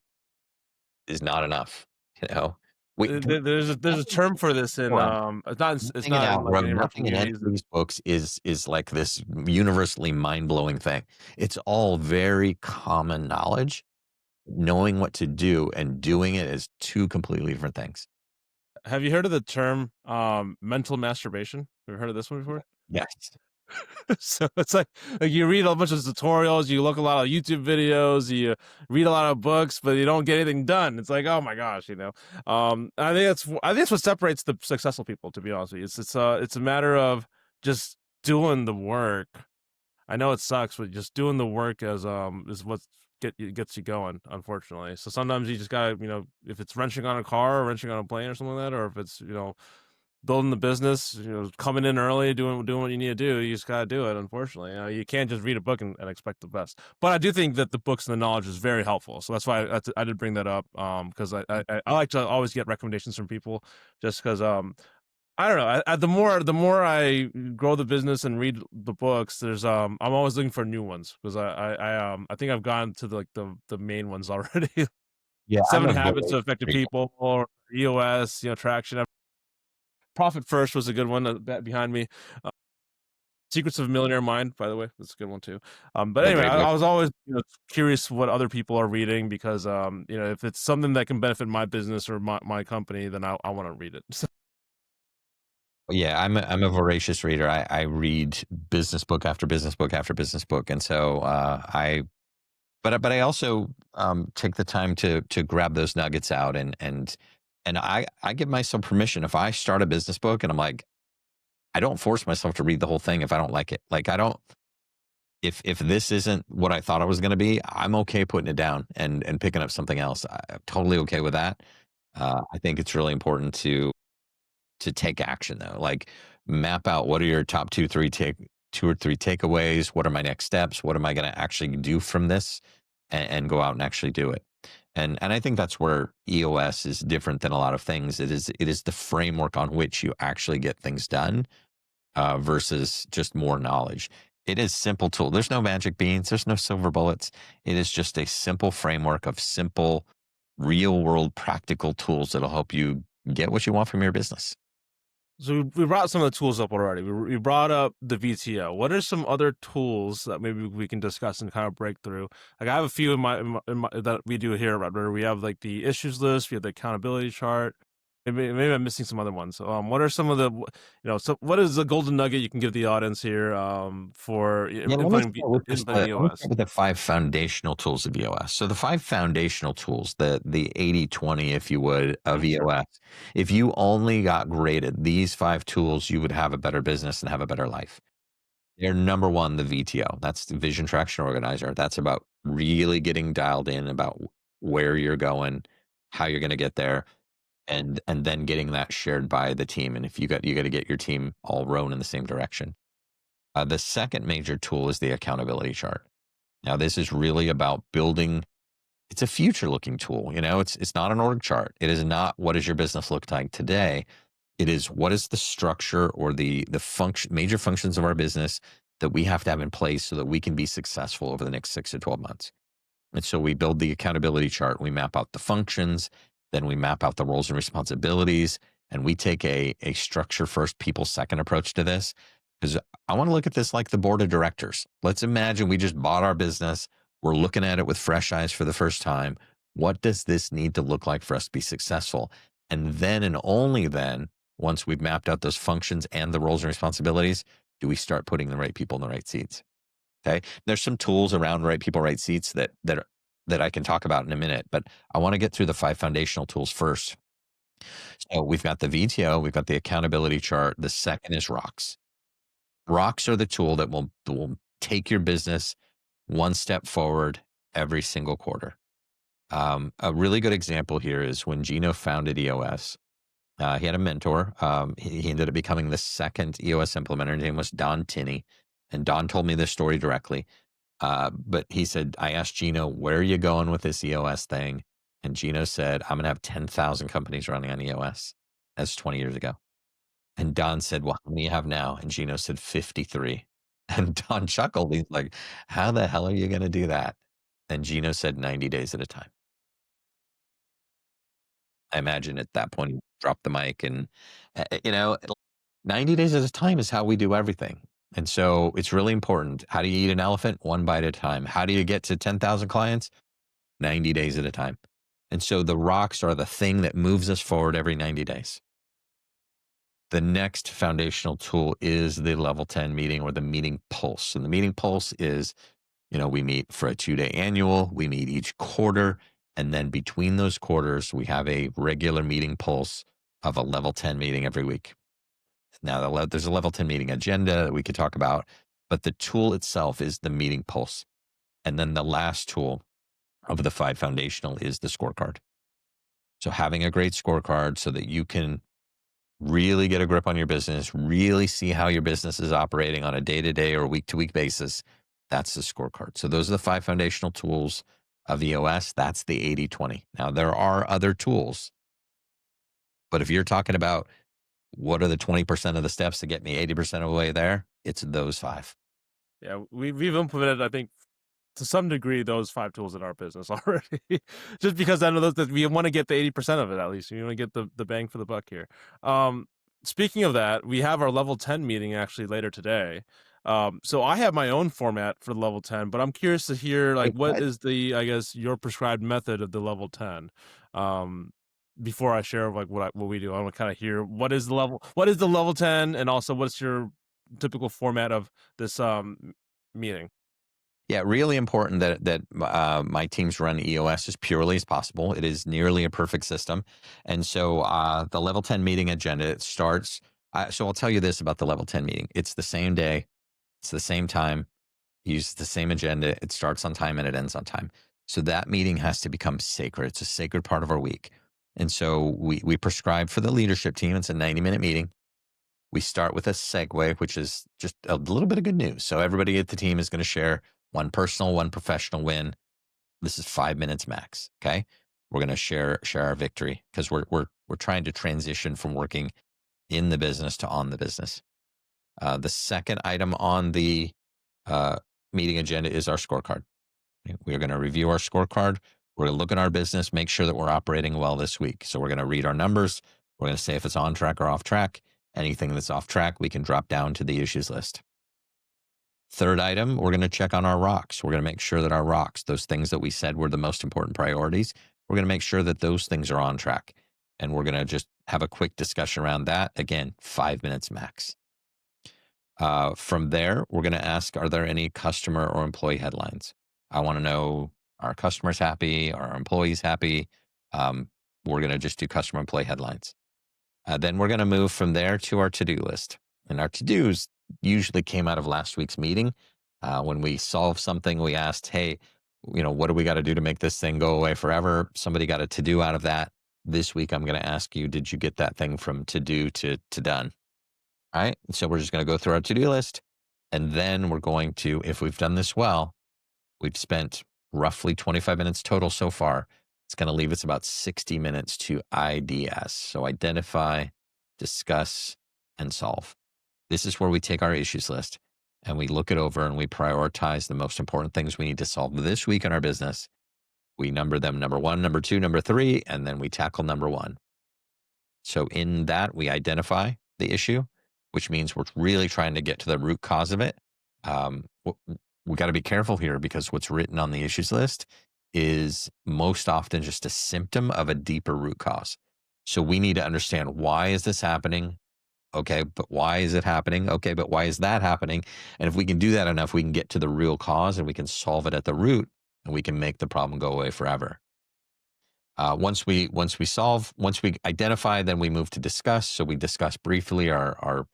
is not enough. You know, we There's a term for this in it's nothing in not in like Outgrow, any of our nothing in any communities. of these books is like this universally mind-blowing thing. It's all very common knowledge. Knowing what to do and doing it is two completely different things. Have you heard of the term mental masturbation? Have you heard of this one before? Yes. So it's like you read a bunch of tutorials, you look a lot of YouTube videos, you read a lot of books, but you don't get anything done. It's like, oh my gosh, I think that's what separates the successful people. To be honest with you, it's a matter of just doing the work. I know it sucks, but just doing the work is what gets you going. Unfortunately, so sometimes you just gotta if it's wrenching on a car or wrenching on a plane or something like that, or if it's building the business, coming in early, doing what you need to do. You just got to do it. Unfortunately, you can't just read a book and expect the best. But I do think that the books and the knowledge is very helpful. So that's why I did bring that up. Because I like to always get recommendations from people, just because I don't know. The more I grow the business and read the books, I'm always looking for new ones because I think I've gone to the main ones already. Yeah, I'm Seven a Habits very of Effective People or EOS, Traction. Profit First was a good one behind me. Uh, Secrets of a Millionaire Mind, by the way, that's a good one too. But a anyway, great book. I was always curious what other people are reading because if it's something that can benefit my business or my company, then I want to read it. So, Yeah, I'm a voracious reader. I read business book after business book after business book, and so but I also take the time to grab those nuggets out, and I give myself permission. If I start a business book and I'm like, I don't force myself to read the whole thing if I don't like it. Like I don't, if this isn't what I thought it was going to be, I'm okay putting it down and picking up something else. I'm totally okay with that. I think it's really important to take action though. Like map out what are your top two or three takeaways. What are my next steps? What am I going to actually do from this, and go out and actually do it. And I think that's where EOS is different than a lot of things. It is the framework on which you actually get things done, versus just more knowledge. It is simple tool. There's no magic beans. There's no silver bullets. It is just a simple framework of simple, real world, practical tools that'll help you get what you want from your business. So we brought some of the tools up already. We brought up the VTO. What are some other tools that maybe we can discuss and kind of break through? Like I have a few in my that we do here, right, where we have like the issues list, we have the accountability chart. Maybe I'm missing some other ones. What are some of the, so what is the golden nugget you can give the audience here for Yeah, implementing let me EOS? start with the five foundational tools of EOS. So the five foundational tools, the 80/20, if you would, of EOS. If you only got graded these five tools, you would have a better business and have a better life. They're number one, the VTO. That's the Vision Traction Organizer. That's about really getting dialed in about where you're going, how you're going to get there, and then getting that shared by the team. And if you got to get your team all rowing in the same direction. The second major tool is the accountability chart. Now, this is really about building. It's a future-looking tool. It's not an org chart. It is not what does your business look like today. It is what is the structure or the major functions of our business that we have to have in place so that we can be successful over the next 6 to 12 months. And so we build the accountability chart. We map out the functions, then we map out the roles and responsibilities, and we take a structure first, people second approach to this. Because I want to look at this like the board of directors. Let's imagine we just bought our business. We're looking at it with fresh eyes for the first time. What does this need to look like for us to be successful? And then and only then, once we've mapped out those functions and the roles and responsibilities, do we start putting the right people in the right seats. Okay. There's some tools around right people, right seats that I can talk about in a minute, but I want to get through the five foundational tools first. So we've got the VTO, we've got the accountability chart. The second is rocks. Rocks are the tool that will take your business one step forward every single quarter. A really good example here is when Gino founded EOS. He had a mentor. He ended up becoming the second EOS implementer. His name was Don Tinney. And Don told me this story directly. But he said, I asked Gino, where are you going with this EOS thing? And Gino said, I'm going to have 10,000 companies running on EOS. That's 20 years ago. And Don said, well, how many do you have now? And Gino said, 53. And Don chuckled. He's like, how the hell are you going to do that? And Gino said, 90 days at a time. I imagine at that point, he dropped the mic and, 90 days at a time is how we do everything. And so it's really important. How do you eat an elephant? One bite at a time. How do you get to 10,000 clients? 90 days at a time. And so the rocks are the thing that moves us forward every 90 days. The next foundational tool is the level 10 meeting or the meeting pulse. And the meeting pulse is, we meet for a 2-day annual, we meet each quarter. And then between those quarters, we have a regular meeting pulse of a level 10 meeting every week. Now, there's a level 10 meeting agenda that we could talk about, but the tool itself is the meeting pulse. And then the last tool of the five foundational is the scorecard. So having a great scorecard so that you can really get a grip on your business, really see how your business is operating on a day-to-day or week-to-week basis, that's the scorecard. So those are the five foundational tools of EOS. That's the 80/20. Now, there are other tools, but if you're talking about what are the 20% of the steps to get me 80% of the way there, it's those five. Yeah, we've implemented, I think, to some degree, those five tools in our business already. Just because I know that we want to get the 80% of it at least. We want to get the bang for the buck here. Speaking of that, we have our level 10 meeting actually later today. So I have my own format for level 10, but I'm curious to hear like what is I guess your prescribed method of the level 10. Before I share like what we do, I want to kind of hear what is the level 10, and also what's your typical format of this meeting. Yeah, really important that my teams run EOS as purely as possible. It is nearly a perfect system. And so the level 10 meeting agenda, it starts. So I'll tell you this about the level 10 meeting. It's the same day. It's the same time. Use the same agenda. It starts on time and it ends on time. So that meeting has to become sacred. It's a sacred part of our week. And so we prescribe for the leadership team. It's a 90-minute meeting. We start with a segue, which is just a little bit of good news. So everybody at the team is going to share one personal, one professional win. This is 5 minutes max. Okay. We're going to share our victory because we're trying to transition from working in the business to on the business. The second item on the meeting agenda is our scorecard. We're going to review our scorecard. We're going to look at our business, make sure that we're operating well this week. So we're going to read our numbers. We're going to say if it's on track or off track. Anything that's off track, we can drop down to the issues list. Third item, we're going to check on our rocks. We're going to make sure that our rocks, those things that we said were the most important priorities, we're going to make sure that those things are on track. And we're going to just have a quick discussion around that. Again, 5 minutes max. From there, we're going to ask, are there any customer or employee headlines? I want to know, are customers happy? Are our employees happy? We're going to just do customer employee headlines. Then we're going to move from there to our to-do list. And our to-dos usually came out of last week's meeting. When we solved something, we asked, hey, what do we got to do to make this thing go away forever? Somebody got a to-do out of that. This week, I'm going to ask you, did you get that thing from to-do to done? All right. So we're just going to go through our to-do list. And then we're going to, if we've done this well, we've spent roughly 25 minutes total so far. It's going to leave us about 60 minutes to IDS. So identify, discuss, and solve. This is where we take our issues list and we look it over and we prioritize the most important things we need to solve this week in our business. We number them number 1, number 2, number 3, and then we tackle number 1. So in that, we identify the issue, which means we're really trying to get to the root cause of it. We got to be careful here because what's written on the issues list is most often just a symptom of a deeper root cause. So we need to understand, why is this happening? Okay, but why is it happening? Okay, but why is that happening? And if we can do that enough, we can get to the real cause and we can solve it at the root and we can make the problem go away forever. Once we identify, then we move to discuss. So we discuss briefly our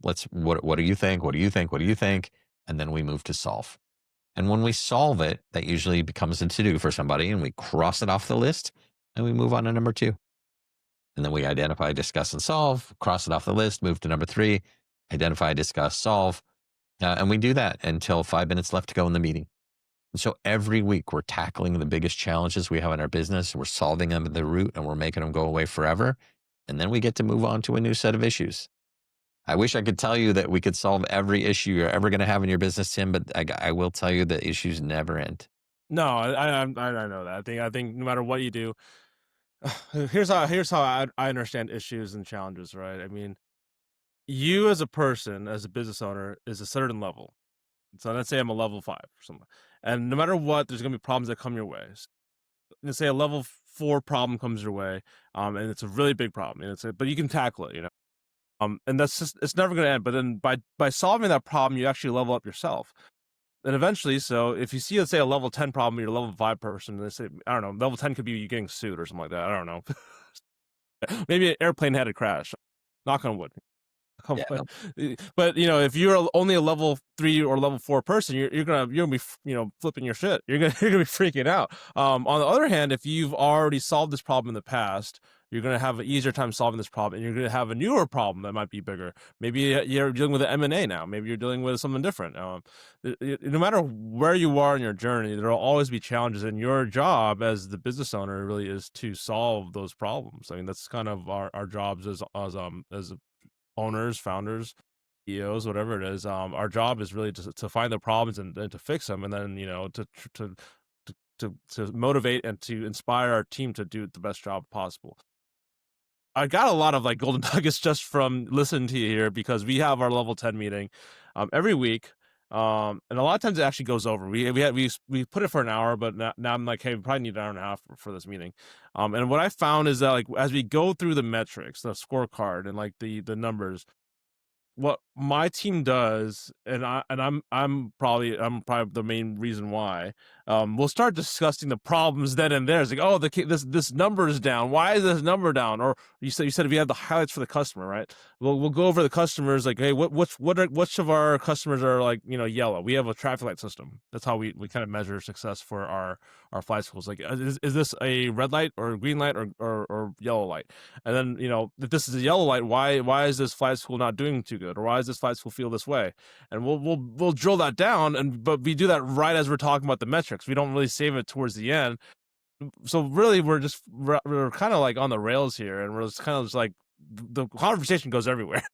what do you think? What do you think? What do you think? And then we move to solve. And when we solve it, that usually becomes a to-do for somebody and we cross it off the list and we move on to number 2. And then we identify, discuss, and solve, cross it off the list, move to number 3, identify, discuss, solve. And we do that until 5 minutes left to go in the meeting. And so every week we're tackling the biggest challenges we have in our business. We're solving them at the root and we're making them go away forever. And then we get to move on to a new set of issues. I wish I could tell you that we could solve every issue you're ever going to have in your business, Tim, but I will tell you that issues never end. No, I know that. I think no matter what you do, here's how I understand issues and challenges, right? I mean, you as a person, as a business owner, is a certain level. So let's say I'm a level 5 or something, and no matter what, there's gonna be problems that come your way. Let's say a level 4 problem comes your way, and it's a really big problem, and but you can tackle it, and that's just, it's never gonna end. But then by solving that problem, you actually level up yourself. And eventually, so if you see, let's say, a level 10 problem, you're a level 5 person, and they say, I don't know, level 10 could be you getting sued or something like that. I don't know. Maybe an airplane had a crash. Knock on wood. Yeah, But if you're only a level 3 or level 4 person, you're gonna be flipping your shit. You're gonna be freaking out. On the other hand, if you've already solved this problem in the past, you're gonna have an easier time solving this problem, and you're gonna have a newer problem that might be bigger. Maybe you're dealing with an M&A now. Maybe you're dealing with something different. No matter where you are in your journey, there will always be challenges, and your job as the business owner really is to solve those problems. I mean, that's kind of our jobs as owners, founders, CEOs, whatever it is. Our job is really to find the problems and to fix them, and then to motivate and to inspire our team to do the best job possible. I got a lot of golden nuggets just from listening to you here, because we have our level 10 meeting every week. And a lot of times it actually goes over. We put it for an hour, but now I'm like, hey, we probably need an hour and a half for this meeting. And what I found is that as we go through the metrics, the scorecard, and the numbers, what my team does, and I'm probably the main reason why, we'll start discussing the problems then and there. It's like, oh, this number is down. Why is this number down? Or you said if you have the highlights for the customer, right? We'll go over the customers, like, hey, which of our customers are yellow? We have a traffic light system. That's how we kind of measure success for our flight schools. Like, is this a red light or a green light or yellow light? And then if this is a yellow light, why is this flight school not doing too good? Or why does this flight school feel this way? And we'll drill that down, but we do that right as we're talking about the metrics. We don't really save it towards the end. So really, we're kind of on the rails here, and we're just kind of the conversation goes everywhere.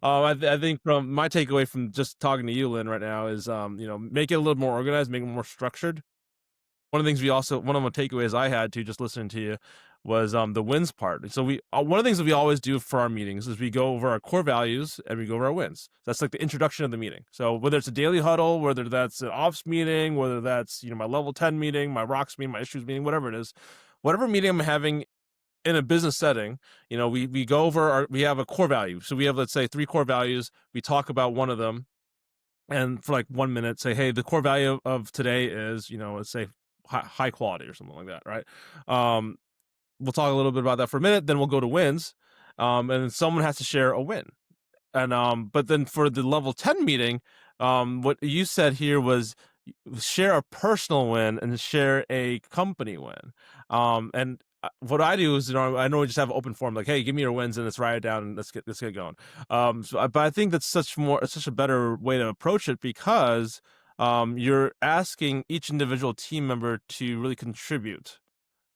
I think from my takeaway from just talking to you, Lyn, right now is make it a little more organized, make it more structured. One of the takeaways I had to just listening to you was the wins part. So we one of the things that we always do for our meetings is we go over our core values and we go over our wins. That's like the introduction of the meeting. So whether it's a daily huddle, whether that's an ops meeting, whether that's my level 10 meeting, my rocks meeting, my issues meeting, whatever it is, whatever meeting I'm having in a business setting, we go over we have a core value. So we have, let's say, 3 core values. We talk about one of them, and for like 1 minute say, hey, the core value of today is, let's say high quality or something like that, right? We'll talk a little bit about that for a minute, then we'll go to wins, and then someone has to share a win. And but then for the level 10 meeting, what you said here was share a personal win and share a company win. And what I do is, I normally just have an open forum, like, hey, give me your wins and let's write it down and let's get going. But I think that's such a better way to approach it, because you're asking each individual team member to really contribute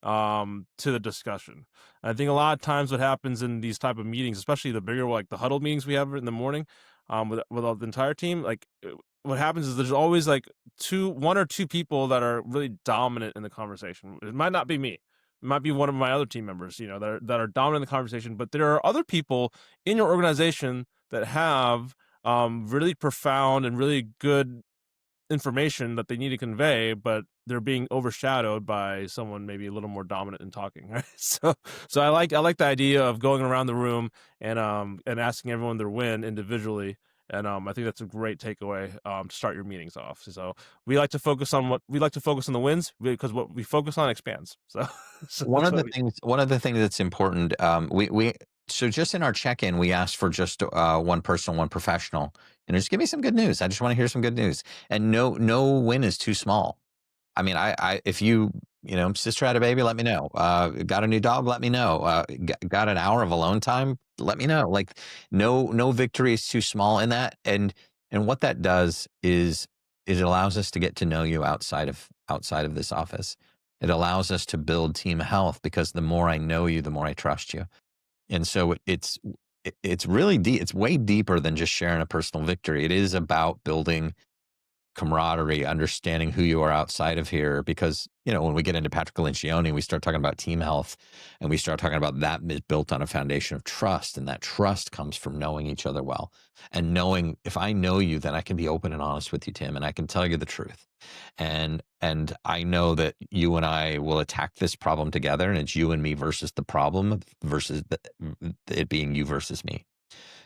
to the discussion. I think a lot of times what happens in these type of meetings, especially the bigger, like the huddle meetings we have in the morning, with the entire team, like what happens is there's always like 1 or 2 people that are really dominant in the conversation. It might not be me. It might be one of my other team members, that are dominant in the conversation, but there are other people in your organization that have really profound and really good information that they need to convey, but they're being overshadowed by someone maybe a little more dominant in talking, right? So I like the idea of going around the room and asking everyone their win individually, and I think that's a great takeaway to start your meetings off. So we like to focus on the wins, because what we focus on expands. So so One that's of what the we. things, that's important, so just in our check-in, we asked for just one personal, one professional, and just give me some good news. I just want to hear some good news, and no win is too small. I mean, if sister had a baby, let me know. Got a new dog, let me know. Got an hour of alone time, let me know. Like, no victory is too small in that. And what that does is it allows us to get to know you outside of this office. It allows us to build team health, because the more I know you, the more I trust you. And so it's really deep. It's way deeper than just sharing a personal victory. It is about building camaraderie, understanding who you are outside of here. Because, when we get into Patrick Lencioni, we start talking about team health, and we start talking about that is built on a foundation of trust. And that trust comes from knowing each other well, and knowing, if I know you, then I can be open and honest with you, Tim, and I can tell you the truth. And I know that you and I will attack this problem together, and it's you and me versus the problem, versus it being you versus me.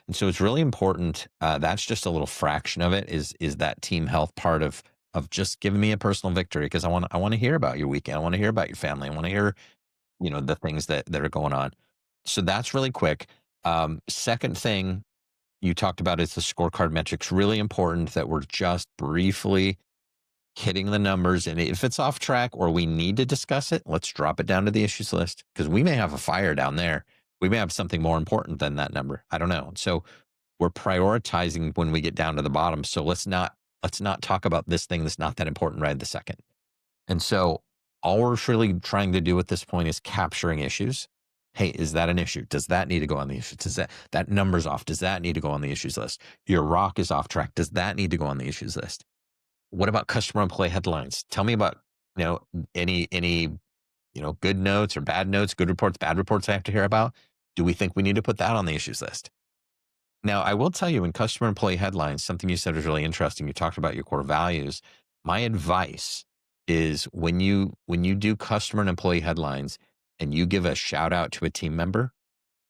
And so it's really important. That's just a little fraction of it, is that team health part of just giving me a personal victory, because I want to hear about your weekend. I want to hear about your family. I want to hear, the things that are going on. So that's really quick. Second thing you talked about is the scorecard metrics. Really important that we're just briefly hitting the numbers. And if it's off track or we need to discuss it, let's drop it down to the issues list, because we may have a fire down there. We may have something more important than that number. I don't know. So we're prioritizing when we get down to the bottom. So let's not talk about this thing that's not that important right this second. And so all we're really trying to do at this point is capturing issues. Hey, is that an issue? Does that need to go on the issues? Does that number's off? Does that need to go on the issues list? Your rock is off track. Does that need to go on the issues list? What about customer employee headlines? Tell me about, any good notes or bad notes, good reports, bad reports I have to hear about. Do we think we need to put that on the issues list? Now, I will tell you, in customer employee headlines, something you said was really interesting. You talked about your core values. My advice is, when you do customer and employee headlines and you give a shout out to a team member,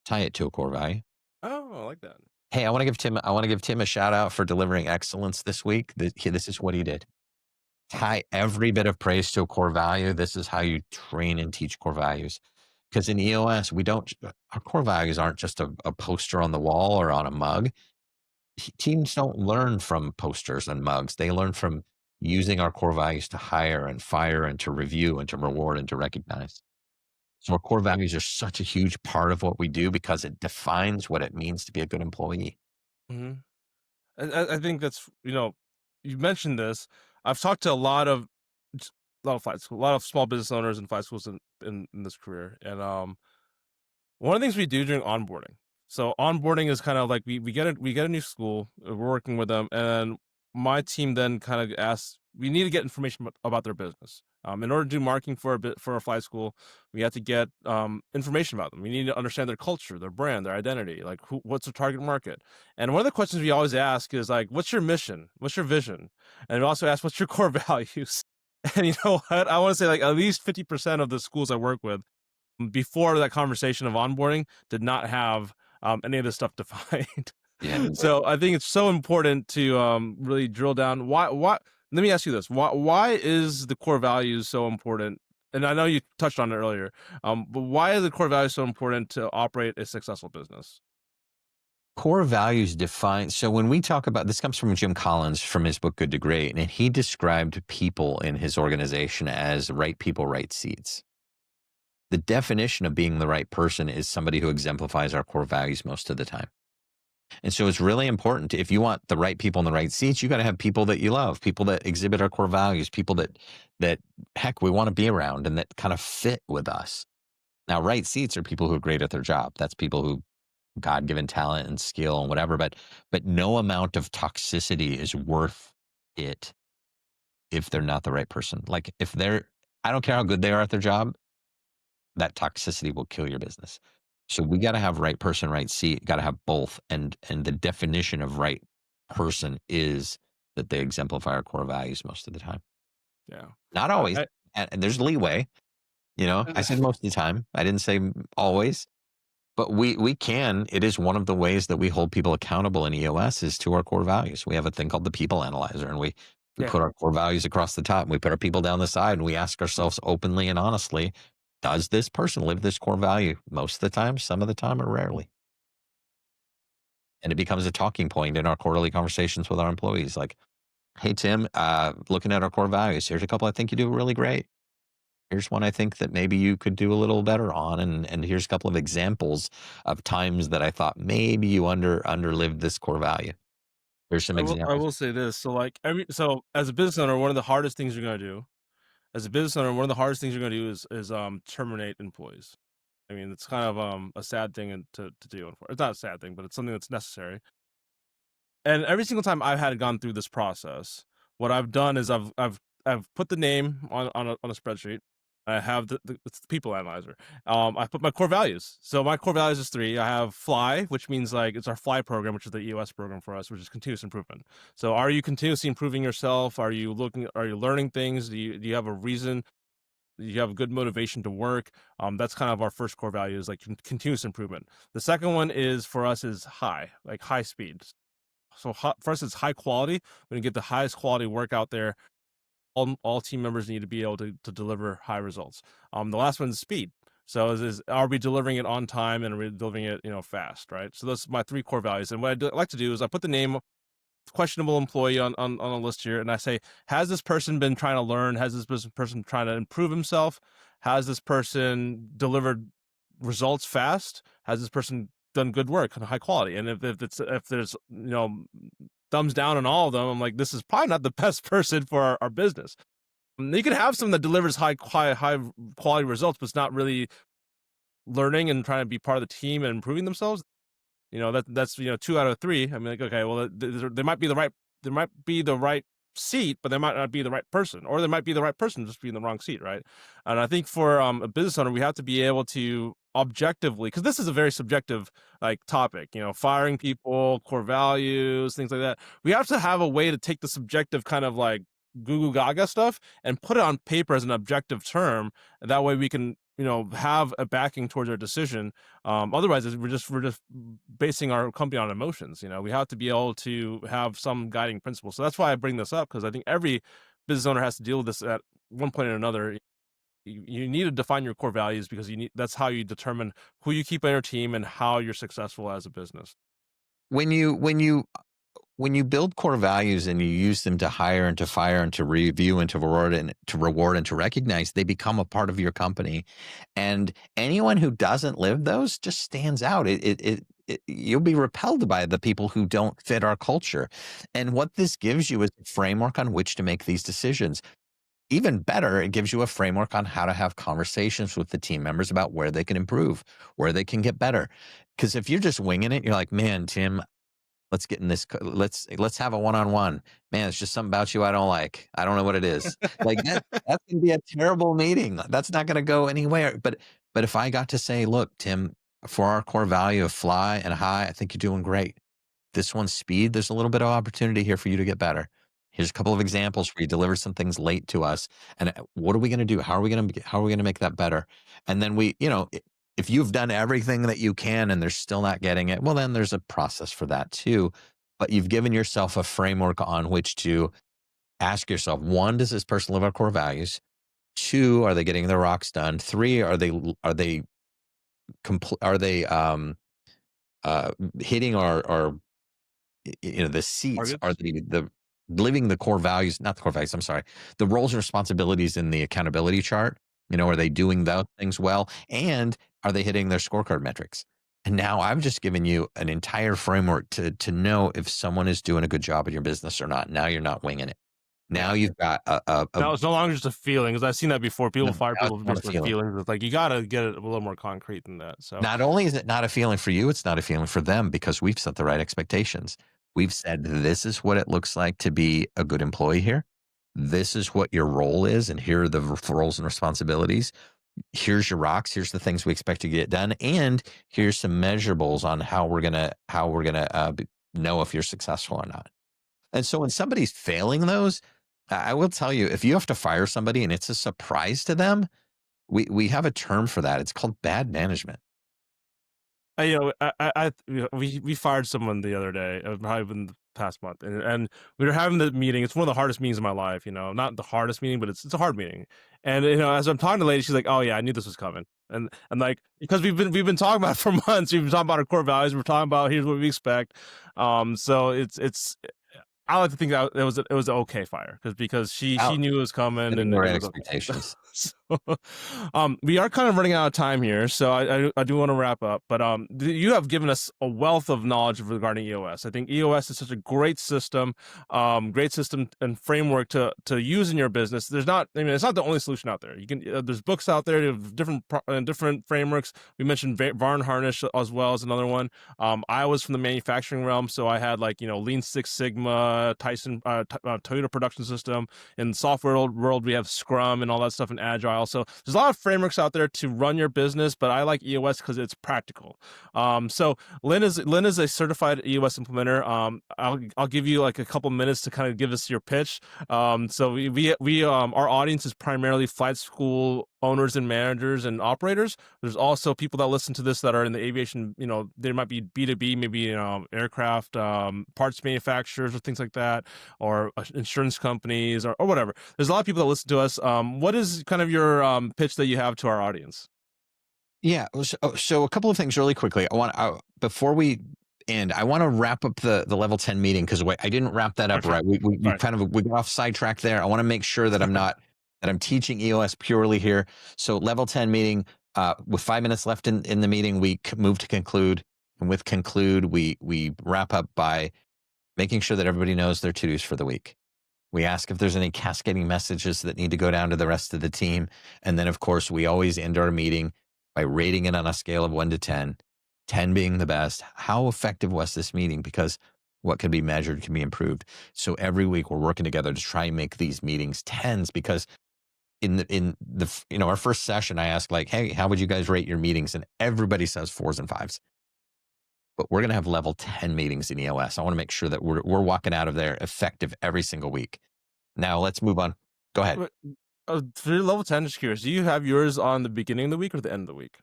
tie it to a core value. Oh, I like that. Hey, I want to give Tim a shout out for delivering excellence this week. This is what he did. Tie every bit of praise to a core value. This is how you train and teach core values. Because in EOS, our core values aren't just a poster on the wall or on a mug. Teams don't learn from posters and mugs. They learn from using our core values to hire and fire and to review and to reward and to recognize. So our core values are such a huge part of what we do, because it defines what it means to be a good employee. Hmm. I think that's, you mentioned this. I've talked to a lot of flight school, a lot of small business owners and flight schools in this career, and one of the things we do during onboarding. So onboarding is kind of like we get a new school, we're working with them, and my team then kind of asks we need to get information about their business. In order to do marketing for a flight school, we have to get information about them. We need to understand their culture, their brand, their identity, like what's their target market. And one of the questions we always ask is like, what's your mission? What's your vision? And we also ask, what's your core values? And you know what? I want to say like at least 50% of the schools I work with before that conversation of onboarding did not have any of this stuff defined. Yeah. So I think it's so important to really drill down. Why? Let me ask you this: Why is the core values so important? And I know you touched on it earlier, but why are the core values so important to operate a successful business? Core values define. So when we talk about this, comes from Jim Collins from his book Good to Great, and he described people in his organization as right people, right seats. The definition of being the right person is somebody who exemplifies our core values most of the time. And so it's really important if you want the right people in the right seats, you got to have people that you love, people that exhibit our core values, people that heck, we want to be around and that kind of fit with us. Now, right seats are people who are great at their job. That's people who God-given talent and skill and whatever, but no amount of toxicity is worth it if they're not the right person. Like I don't care how good they are at their job, that toxicity will kill your business. So we got to have right person, right seat, got to have both. And the definition of right person is that they exemplify our core values most of the time. Yeah. Not always. And there's leeway, I said most of the time, I didn't say always, but we can, it is one of the ways that we hold people accountable in EOS is to our core values. We have a thing called the people analyzer, and we put our core values across the top, and we put our people down the side, and we ask ourselves openly and honestly, does this person live this core value? Most of the time, some of the time, or rarely. And it becomes a talking point in our quarterly conversations with our employees. Like, hey, Tim, looking at our core values, here's a couple I think you do really great. Here's one I think that maybe you could do a little better on. And here's a couple of examples of times that I thought maybe you underlived this core value. Here's some I examples. will say this. So like so as a business owner, one of the hardest things you're going to do is terminate employees. I mean, it's kind of a sad thing to do. It's not a sad thing, but it's something that's necessary. And every single time I've had gone through this process, what I've done is I've put the name on a spreadsheet. I have it's the people analyzer. I put my core values. So my core values is 3. I have FLY, which means like it's our FLY program, which is the EOS program for us, which is continuous improvement. So are you continuously improving yourself? Are you learning things? Do you have a reason? Do you have a good motivation to work? That's kind of our first core value is like continuous improvement. The second one is for us is high, like high speed. So for us, it's high quality. We're gonna get the highest quality work out there. All team members need to be able to deliver high results. The last one is speed. So are we delivering it on time and are we delivering it fast, right? So those are my 3 core values. And what I like to do is I put the name questionable employee on a list here, and I say, has this person been trying to learn? Has this person trying to improve himself? Has this person delivered results fast? Has this person done good work and high quality? And if there's thumbs down on all of them, I'm like, this is probably not the best person for our business. You can have someone that delivers high quality results, but it's not really learning and trying to be part of the team and improving themselves. That's 2 out of 3. I mean, like, okay, well, they might be the right seat, but they might not be the right person, or they might be the right person just be in the wrong seat, right? And I think for a business owner, we have to be able to objectively, because this is a very subjective topic, firing people, core values, things like that. We have to have a way to take the subjective kind of like goo goo gaga stuff and put it on paper as an objective term, and that way we can have a backing towards our decision. Otherwise we're just basing our company on emotions. We have to be able to have some guiding principle. So that's why I bring this up, because I think every business owner has to deal with this at one point or another. You need to define your core values, because that's how you determine who you keep on your team and how you're successful as a business. When you build core values and you use them to hire and to fire and to review and to reward and to recognize, they become a part of your company. And anyone who doesn't live those just stands out. You'll be repelled by the people who don't fit our culture. And what this gives you is a framework on which to make these decisions. Even better, it gives you a framework on how to have conversations with the team members about where they can improve, where they can get better. Because if you're just winging it, you're like, man, Tim, let's get in this. Let's have a one-on-one. Man, it's just something about you I don't like. I don't know what it is. Like that's gonna be a terrible meeting. That's not gonna go anywhere. But if I got to say, look, Tim, for our core value of fly and high, I think you're doing great. This one's speed. There's a little bit of opportunity here for you to get better. Here's a couple of examples where you deliver some things late to us. And what are we going to do? How are we going to make that better? And then if you've done everything that you can and they're still not getting it, well, then there's a process for that too. But you've given yourself a framework on which to ask yourself, one, does this person live our core values? Two, are they getting their rocks done? Three, are they hitting our the seats? Are Targets? the living the core values, not the core values, I'm sorry, the roles and responsibilities in the accountability chart? Are they doing those things well? And are they hitting their scorecard metrics? And now I've just given you an entire framework to know if someone is doing a good job in your business or not. Now you're not winging it. Now you've got Now it's no longer just a feeling, because I've seen that before. People fire now people it's not a based on feeling. feelings. It's like you got to get it a little more concrete than that. So Not only is it not a feeling for you, it's not a feeling for them because we've set the right expectations. We've said, this is what it looks like to be a good employee here. This is what your role is, and here are the roles and responsibilities. Here's your rocks. Here's the things we expect to get done, and here's some measurables on how we're gonna know if you're successful or not. And so when somebody's failing those, I will tell you, if you have to fire somebody and it's a surprise to them, we have a term for that. It's called bad management. we fired someone the other day, probably in the past month, and we were having the meeting. It's one of the hardest meetings of my life. Not the hardest meeting, but it's a hard meeting. And as I'm talking to the lady, she's like, "Oh yeah, I knew this was coming." And like, because we've been talking about it for months. We've been talking about our core values. We're talking about here's what we expect. So it's I like to think that it was an okay fire, because she knew it was coming, Setting and the it right was okay. expectations. So, we are kind of running out of time here, so I do want to wrap up. But you have given us a wealth of knowledge regarding EOS. I think EOS is such a great system and framework to use in your business. It's not the only solution out there. You can there's books out there of different frameworks. We mentioned Varn Harnish as well as another one. I was from the manufacturing realm, so I had Lean Six Sigma, Tyson, Toyota Production System. In the software world, we have Scrum and all that stuff, and Agile. So there's a lot of frameworks out there to run your business, but I like EOS because it's practical. So Lyn is a certified EOS implementer. I'll give you a couple minutes to kind of give us your pitch. So we our audience is primarily flight school owners and managers and operators. There's also people that listen to this that are in the aviation, they might be B2B, maybe, aircraft, parts manufacturers or things like that, or insurance companies or whatever. There's a lot of people that listen to us. What is kind of your pitch that you have to our audience? Yeah. So a couple of things really quickly. Before we end, I want to wrap up the level 10 meeting because I didn't wrap that up right. We got off sidetrack there. I want to make sure that I'm teaching EOS purely here. So level 10 meeting, with 5 minutes left in the meeting, we move to conclude. And with conclude, we wrap up by making sure that everybody knows their to-dos for the week. We ask if there's any cascading messages that need to go down to the rest of the team. And then, of course, we always end our meeting by rating it on a scale of 1 to 10, 10 being the best. How effective was this meeting? Because what can be measured can be improved. So every week we're working together to try and make these meetings 10s, because in the our first session, I asked hey, how would you guys rate your meetings? And everybody says 4s and 5s. But we're going to have level 10 meetings in EOS. I want to make sure that we're walking out of there effective every single week. Now let's move on. Go ahead. For your level 10, just curious, do you have yours on the beginning of the week or the end of the week?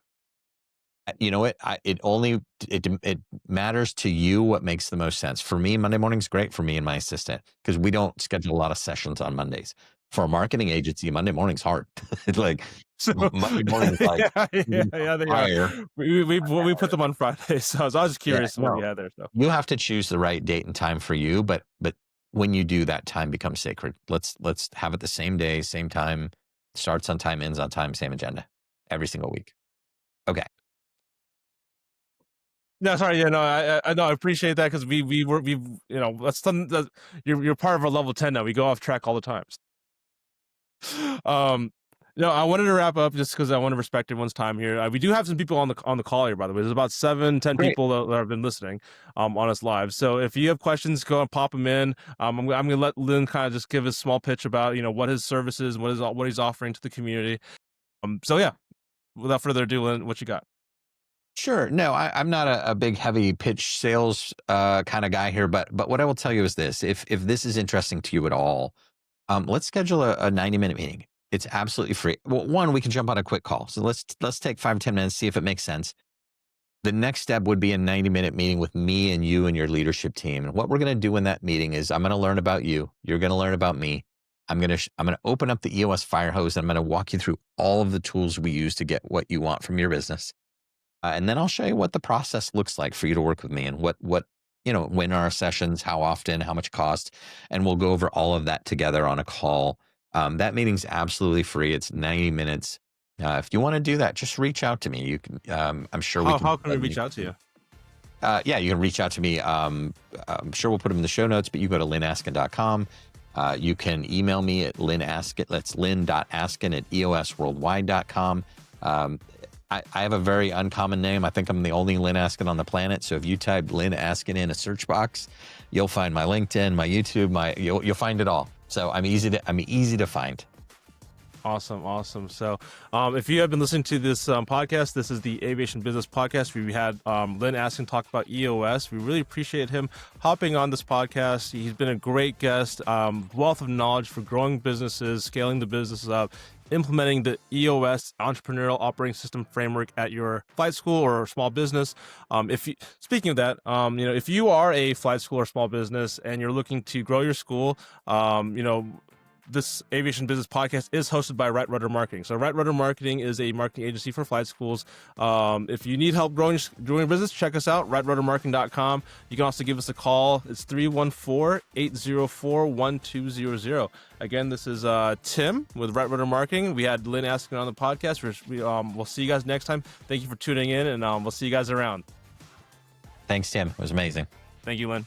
You know what? It matters to you what makes the most sense. For me, Monday morning's great for me and my assistant because we don't schedule a lot of sessions on Mondays. For a marketing agency, Monday morning's hard. It's Monday morning's yeah, they are. We put them on Fridays, so I was just curious what you had there. So you have to choose the right date and time for you, but when you do, that time becomes sacred. Let's have it the same day, same time, starts on time, ends on time, same agenda every single week. Okay. No, sorry. Yeah, no, I know. I appreciate that because we've that's something that you're part of our level 10 now. We go off track all the time. No, I wanted to wrap up just because I want to respect everyone's time here. We do have some people on the call here, by the way. There's about 7-10 Great. people that have been listening on us live. So if you have questions, go and pop them in. I'm going to let Lyn kind of just give a small pitch about what his services, what he's offering to the community. So yeah, without further ado, Lyn, what you got? Sure. No, I'm not a big heavy pitch sales kind of guy here, but what I will tell you is this: if this is interesting to you at all, let's schedule a 90-minute meeting. It's absolutely free. Well, one, we can jump on a quick call. So let's take 5 or 10 minutes, see if it makes sense. The next step would be a 90-minute meeting with me and you and your leadership team. And what we're going to do in that meeting is I'm going to learn about you. You're going to learn about me. I'm going to open up the EOS fire hose, and I'm going to walk you through all of the tools we use to get what you want from your business. And then I'll show you what the process looks like for you to work with me, and what when are our sessions, how often, how much cost, and we'll go over all of that together on a call. That meeting's absolutely free. It's 90 minutes. If you want to do that, just reach out to me. You can. I'm sure we can. How can we reach out to you? Yeah, you can reach out to me. I'm sure we'll put them in the show notes, but you go to lynaskin.com. You can email me at Lyn Askin. That's lyn.askin@eosworldwide.com. I have a very uncommon name. I think I'm the only Lyn Askin on the planet. So if you type Lyn Askin in a search box, you'll find my LinkedIn, my YouTube, you'll find it all. So I'm easy to find. Awesome. So if you have been listening to this podcast, this is the Aviation Business Podcast. We had Lyn Askin talk about EOS. We really appreciate him hopping on this podcast. He's been a great guest, wealth of knowledge for growing businesses, scaling the businesses up, implementing the EOS Entrepreneurial Operating System framework at your flight school or small business. Speaking of that, if you are a flight school or small business and you're looking to grow your school, this Aviation Business Podcast is hosted by Right Rudder Marketing. So Right Rudder Marketing is a marketing agency for flight schools. If you need help growing your business, check us out, rightruddermarketing.com. You can also give us a call. It's 314-804-1200. Again, this is Tim with Right Rudder Marketing. We had Lyn Askin on the podcast. We'll see you guys next time. Thank you for tuning in, and we'll see you guys around. Thanks, Tim. It was amazing. Thank you, Lyn.